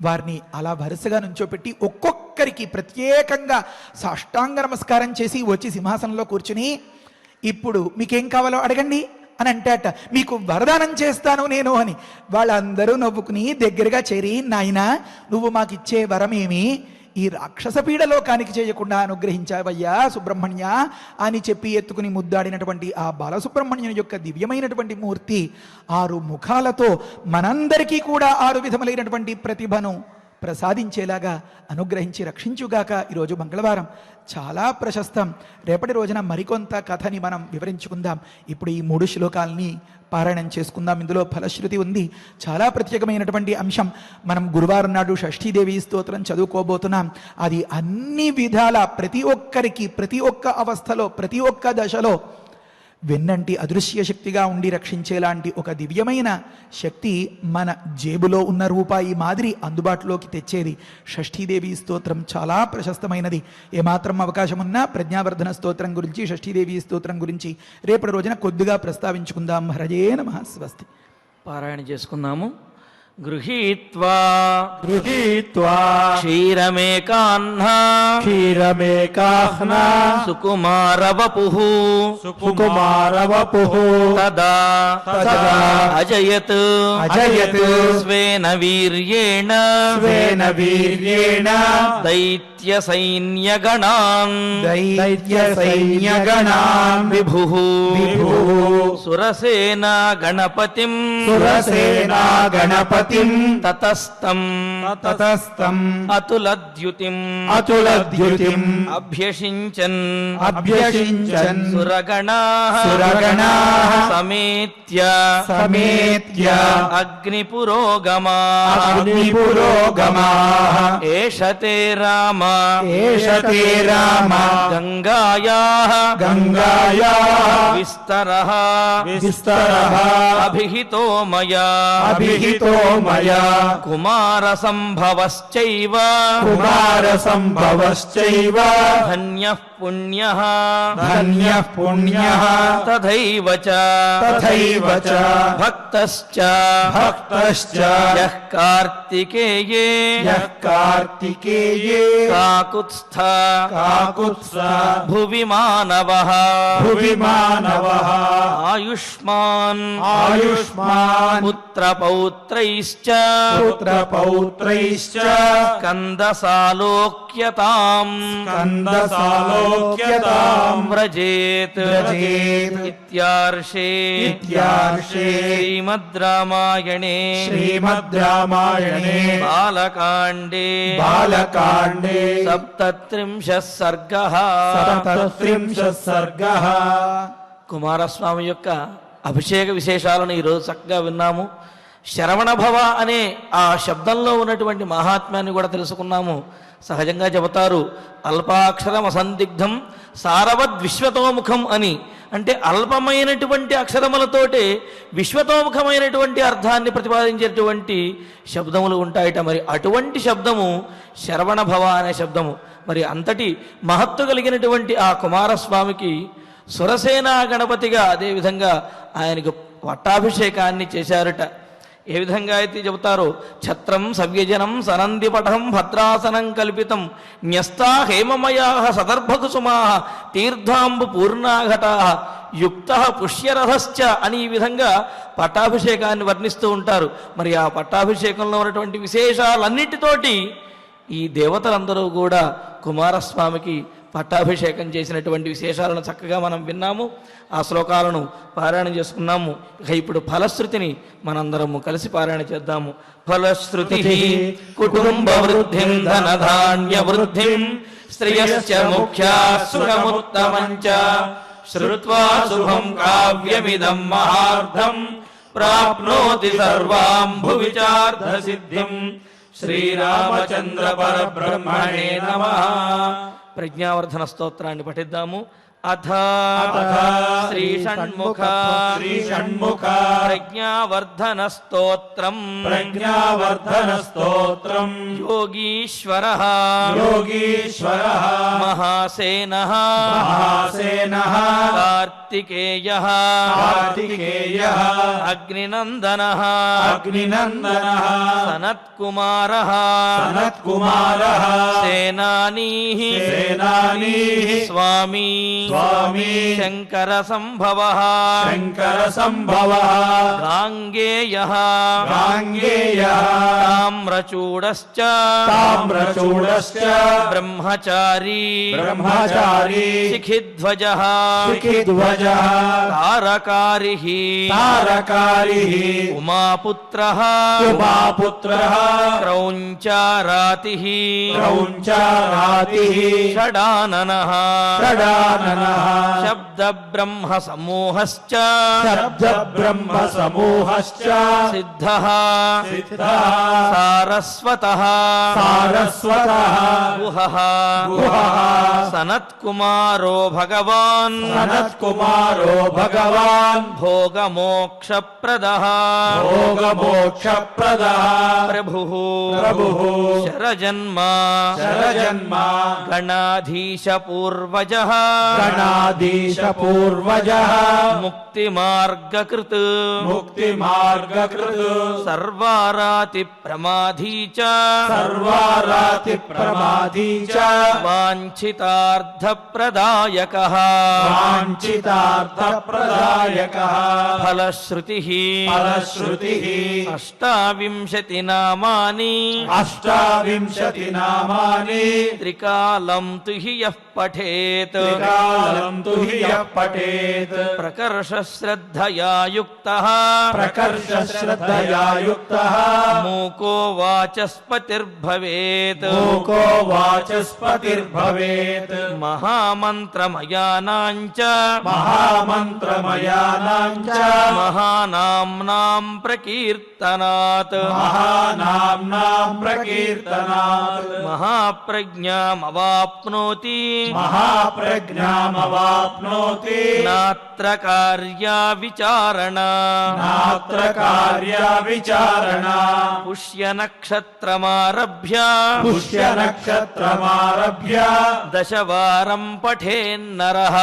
వారిని అలా వరుసగా నుంచోపెట్టి ఒక్కొక్కరికి ప్రత్యేకంగా సాష్టాంగ నమస్కారం చేసి వచ్చి సింహాసనంలో కూర్చుని, ఇప్పుడు మీకేం కావాలో అడగండి అని అంటాట. మీకు వరదానం చేస్తాను నేను అని. వాళ్ళందరూ నవ్వుకుని దగ్గరగా చేరి, నాయనా నువ్వు మాకిచ్చే వరమేమి, ఈ రాక్షస పీడలోకానికి చేయకుండా అనుగ్రహించావయ్యా సుబ్రహ్మణ్య అని చెప్పి ఎత్తుకుని ముద్దాడినటువంటి ఆ బాలసుబ్రహ్మణ్యం యొక్క దివ్యమైనటువంటి మూర్తి 6 ముఖాలతో మనందరికీ కూడా 6 విధములైనటువంటి ప్రతిభను ప్రసాదించేలాగా అనుగ్రహించి రక్షించుగాక. ఈరోజు మంగళవారం చాలా ప్రశస్తం. రేపటి రోజున మరికొంత కథని మనం వివరించుకుందాం. ఇప్పుడు ఈ 3 శ్లోకాలని పారాయణం చేసుకుందాం. ఇందులో ఫలశ్రుతి ఉంది, చాలా ప్రత్యేకమైనటువంటి అంశం. మనం గురువారం నాడు షష్ఠీదేవి స్తోత్రం చదువుకోబోతున్నాం. అది అన్ని విధాల ప్రతి ఒక్కరికి ప్రతి ఒక్క అవస్థలో ప్రతి ఒక్క దశలో వెన్నంటి అదృశ్య శక్తిగా ఉండి రక్షించేలాంటి ఒక దివ్యమైన శక్తి మన జేబులో ఉన్న రూపాయి మాదిరి అందుబాటులోకి తెచ్చేది. షష్ఠీదేవి స్తోత్రం చాలా ప్రశస్తమైనది. ఏమాత్రం అవకాశం ఉన్నా ప్రజ్ఞావర్ధన స్తోత్రం గురించి, షష్ఠీదేవి స్తోత్రం గురించి రేపటి రోజున కొద్దిగా ప్రస్తావించుకుందాం. హరజే నమః. స్వస్తి. పారాయణ చేసుకుందాము. గృహీత్వా క్షీరమేకాహ్నా సుకుమారవపుః తదా అజయత్ స్వేన వీర్యేణ దైత్యసైన్యగణాన్ విభుః సురసేనా గణపతిం తతస్తం అతులద్యుతిం అభ్యషించన్ సురగణాః సమేత్య అగ్నిపురోగమాః ఏషతే రామ గంగాయాః విస్తరః అభిహితో మయా కుమారసంభవశ్చైవ ధన్యః పుణ్యః తథైవ చ భక్తశ్చ యః కార్తికేయే కాకుత్స్థ భువి మానవః ఆయుష్మాన్ పుత్రపౌత్రైశ్చ కందసాలోక్యతాం వ్రజేత్ ఇత్యార్షే శ్రీమద్ రామాయణే బాలకాండే సప్తత్రింశః సర్గః. కుమారస్వామి యొక్క అభిషేక విశేషాలను ఈరోజు చక్కగా విన్నాము. శరవణ భవ అనే ఆ శబ్దంలో ఉన్నటువంటి మహాత్మ్యాన్ని కూడా తెలుసుకున్నాము. సహజంగా చెబుతారు అల్పాక్షరం అసందిగ్ధం సారవద్ విశ్వతోముఖం అని. అంటే అల్పమైనటువంటి అక్షరములతోటే విశ్వతోముఖమైనటువంటి అర్థాన్ని ప్రతిపాదించేటువంటి శబ్దములు ఉంటాయట. మరి అటువంటి శబ్దము శరవణ భవ అనే శబ్దము. మరి అంతటి మహత్తు కలిగినటువంటి ఆ కుమారస్వామికి సురసేనా గణపతిగా అదేవిధంగా ఆయనకు పట్టాభిషేకాన్ని చేశారట. ఏ విధంగా అయితే చెబుతారో ఛత్రం సవ్యజనం సనందిపటం భద్రాసనం కల్పితం న్యస్తా హేమమయా సదర్భకుసుమా తీర్థాంబు పూర్ణాఘటా యుక్త పుష్యరథశ్చ అని ఈ విధంగా పట్టాభిషేకాన్ని వర్ణిస్తూ ఉంటారు. మరి ఆ పట్టాభిషేకంలో ఉన్నటువంటి విశేషాలన్నిటితోటి ఈ దేవతలందరూ కూడా కుమారస్వామికి పట్టాభిషేకం చేసినటువంటి విశేషాలను చక్కగా మనం విన్నాము. ఆ శ్లోకాలను పారాయణ చేసుకున్నాము. ఇక ఇప్పుడు ఫలశ్రుతిని మనందరము కలిసి పారాయణ చేద్దాము. ఫలశ్రుతి కుటుంబ వృద్ధిం ధనధాన్య వృద్ధిం శ్రేయశ్చ ముఖ్యా సుఖముత్తమంచ శ్రుత్వా శుభం కావ్యమిదం మహార్థం ప్రాప్నోతి సర్వాం భువిచార్థ సిద్ధిం. శ్రీరామచంద్ర పరబ్రహ్మణే నమః. ప్రజ్ఞావర్ధన స్తోత్రాన్ని పఠిద్దాము. అథ శ్రీ శ్రీషణ్ముఖ శ్రీషణ్ముఖ ప్రజ్ఞావర్ధన స్తోత్రం ప్రజ్ఞావర్ధన స్తోత్రం యోగీశ్వరః యోగీశ్వరః మహాసేనః మహాసేనః కార్తికేయః కార్తికేయః అగ్నినందనః అగ్నినందనః సనత్కుమారః సనత్కుమారః సేనానీః సేనానీః స్వామి స్వామి శంకర సంభవః శంకర సంభవః గాంగేయః గాంగేయః తామ్రచూడశ్చ తామ్రచూడశ్చ బ్రహ్మచారీ బ్రహ్మచారీ శిఖిధ్వజః శిఖిధ్వజః తారకారిః తారకారిః ఉమాపుత్రః ఉమాపుత్రః క్రౌంచారాతిః క్రౌంచారాతిః షడాననః షడాననః శబ్దబ్రహ్మ సమూహశ్చ శబ్ద బ్రహ్మ సమూహశ్చ సిద్ధః సిద్ధః సారస్వతః సారస్వతః గుహః గుహః సనత్కుమారో భగవాన్ సనత్కుమారో భగవాన్ భోగమోక్షప్రదః భోగమోక్షప్రదః ప్రభుః ప్రభుః శరజన్మ శరజన్మ గణాధీశ పూర్వజః గణాధీశ పూర్వజః ముక్తిమార్గకృత్ ముక్తిమార్గకృత్ సర్వారాతి ప్రమాధీ చ సర్వారాతి ప్రమాదీ చ వాంఛితార్థప్రదాయకః వాంఛితార్థప్రదాయకః ఫలశ్రుతిః ఫలశ్రుతిః అష్టావింశతి నామాని అష్టావింశతి నామాని త్రికాలం తు హి యః పఠేత్ త్రికాలం తు హి యః పఠేత్ ప్రకర్ష శ్రద్ధయా యుక్తః ప్రకర్ష శ్రద్ధయా యుక్తః మూకో వాచస్పతిర్భవేత్ మూకో వాచస్పతిర్భవేత్ మహామంత్రమయానాం చ మహామంత్రమయానాం చ మహానామ్నాం ప్రకీర్తనాత్ మహానామ్నాం ప్రకీర్తనాత్ మహాప్రజ్ఞామవాప్నోతి మహాప్రజ్ఞామవాప్నోతి నాత్ర కార్యా విచారణ నాత్ర కార్య విచారణ పుష్యనక్షత్రమారభ్య పుష్య నక్షత్రమారభ్య దశవారం పఠేన్నరః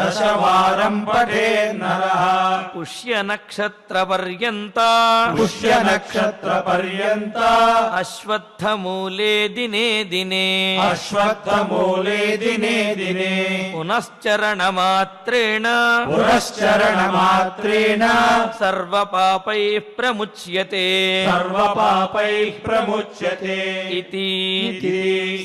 దశవారం పఠే నరః పుష్యనక్షత్రపర్యంత పుష్య నక్షత్ర పర్యంత అశ్వత్థమూలే దినే దినే అశ్వత్థమూలే దినే దినే పునశ్చరణమాత్రేణ పురశ్చరణ మాత్రేణ సర్వపాపైః ప్రముచ్యతే సర్వపాపైః ప్రముచ్యతే ఇతి ఇతి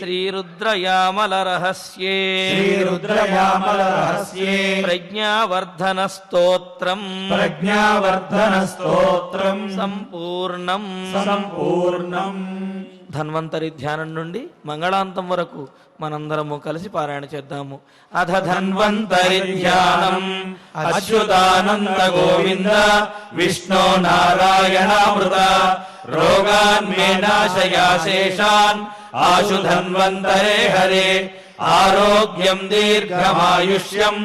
శ్రీరుద్రయామల రహస్యే శ్రీరుద్రయామల రహస్యే ప్రజ్ఞావర్ధన స్తోత్రం ప్రజ్ఞావర్ధన స్తోత్రం సంపూర్ణం. సంపూర్ణం. ధన్వంతరి ధ్యానం నుండి మంగళాంతం వరకు మనందరము కలిసి పారాయణ చేద్దాము. అధ ధన్వంతరి ధ్యానం అచ్యుతానంద గోవింద విష్ణో నారాయణామృత రోగాన్ మే నాశయా శేషాన్ ఆశు ధన్వంతరే హరే ఆరోగ్యం దీర్ఘమాయుష్యం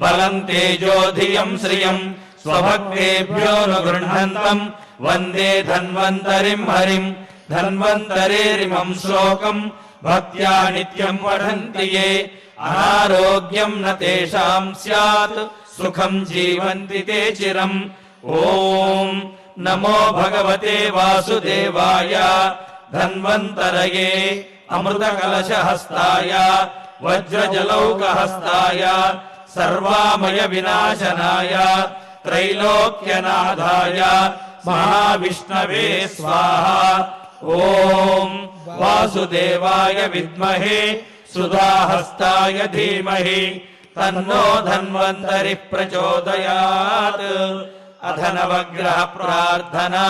బలం తేజోధియం శ్రియం స్వభక్తేభ్యో ను గృహంతం వందే ధన్వంతరిం హరిం ధన్వంతరేరిమం శ్లోకం భక్త్యా నిత్యం పఠంతి యే అనారోగ్యం న తేషాం స్యాత్ సుఖం జీవంతి తే చిరం. ఓం నమో భగవతే వాసుదేవాయ ధన్వంతరయే అమృత కలశహస్తాయ వజ్రజలౌకహస్తాయ సర్వామయ వినాశనాయ త్రైలోక్యనాథాయ మహావిష్ణవే స్వాహా. ఓం వాసుదేవాయ విద్మహే సుధాహస్తాయ ధీమహి తన్నో ధన్వంతరి ప్రచోదయాత్. అధ నవగ్రహ ప్రార్థనా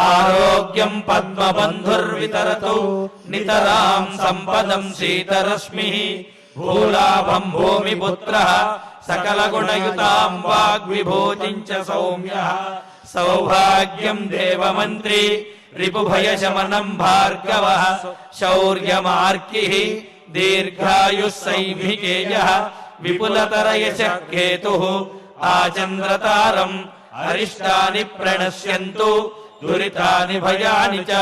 ఆరోగ్యం పద్మబంధుర్వితరతు నితరాం సంపదం శీతరశ్మి భూలాభం భూమిపుత్రః సకలగుణయుతాం వాగ్విభూతిం చ సౌమ్యః సౌభాగ్యం దేవమంత్రి రిపుభయశమనం భార్గవః శౌర్యమార్కిః దీర్ఘాయుః సైమికేయః విపులతరయశ కేతుః ఆచంద్రతారం అరిష్టాని ప్రణశ్యంతు దురితాని భయాని చ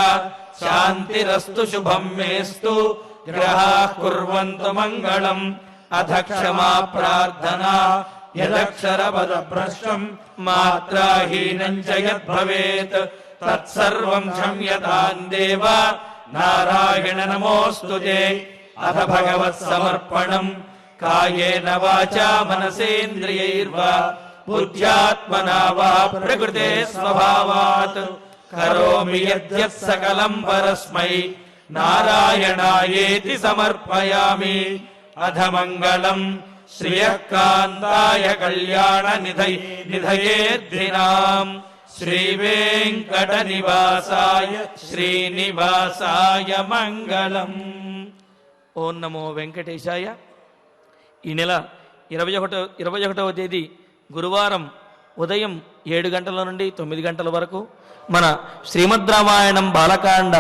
శాంతిరస్తు శుభం మేస్తు గ్రహాః కుర్వంతు మంగళం అథ క్షమా ప్రార్థనా యదక్షరపద భ్రష్టం మాత్రాహీనం చ యద్భవేత్ తత్సర్వం క్షమ్యతాం దేవ నారాయణ నమోస్తుతే అథ భగవత్ సమర్పణం కాయేన వాచా మనసేంద్రియైర్వా బుద్ధ్యాత్మనా వా ప్రకృతే స్వభావాత్ కరోమి యద్యత్ సకలం పరస్మై నారాయణాయేతి సమర్పయామి. అథ మంగళం శ్రియకాంతాయ కళ్యాణ నిధయేర్ధినాం శ్రీ వెంకట నివాసాయ శ్రీనివాసాయ మంగళం. ఓం నమో వెంకటేశాయ. ఈ నెల 21వ తేదీ గురువారం ఉదయం 7 గంటల నుండి 9 గంటల వరకు మన శ్రీమద్ రామాయణం బాలకాండ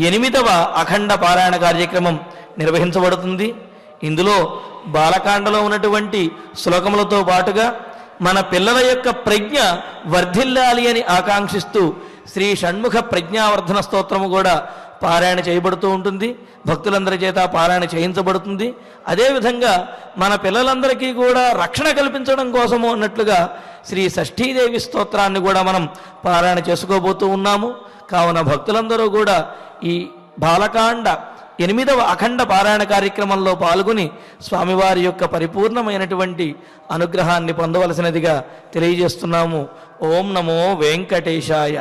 8వ అఖండ పారాయణ కార్యక్రమం నిర్వహించబడుతుంది. ఇందులో బాలకాండలో ఉన్నటువంటి శ్లోకములతో పాటుగా మన పిల్లల యొక్క ప్రజ్ఞ వర్ధిల్లాలి అని ఆకాంక్షిస్తూ శ్రీ షణ్ముఖ ప్రజ్ఞావర్ధన స్తోత్రము కూడా పారాయణ చేయబడుతూ ఉంటుంది. భక్తులందరి చేత పారాయణ చేయించబడుతుంది. అదేవిధంగా మన పిల్లలందరికీ కూడా రక్షణ కల్పించడం కోసము అన్నట్లుగా శ్రీ షష్ఠీదేవి స్తోత్రాన్ని కూడా మనం పారాయణ చేసుకోబోతూ ఉన్నాము. కావున భక్తులందరూ కూడా ఈ బాలకాండ 8వ అఖండ పారాయణ కార్యక్రమంలో పాల్గొని స్వామివారి యొక్క పరిపూర్ణమైనటువంటి అనుగ్రహాన్ని పొందవలసినదిగా తెలియజేస్తున్నాము. ఓం నమో వెంకటేశాయ.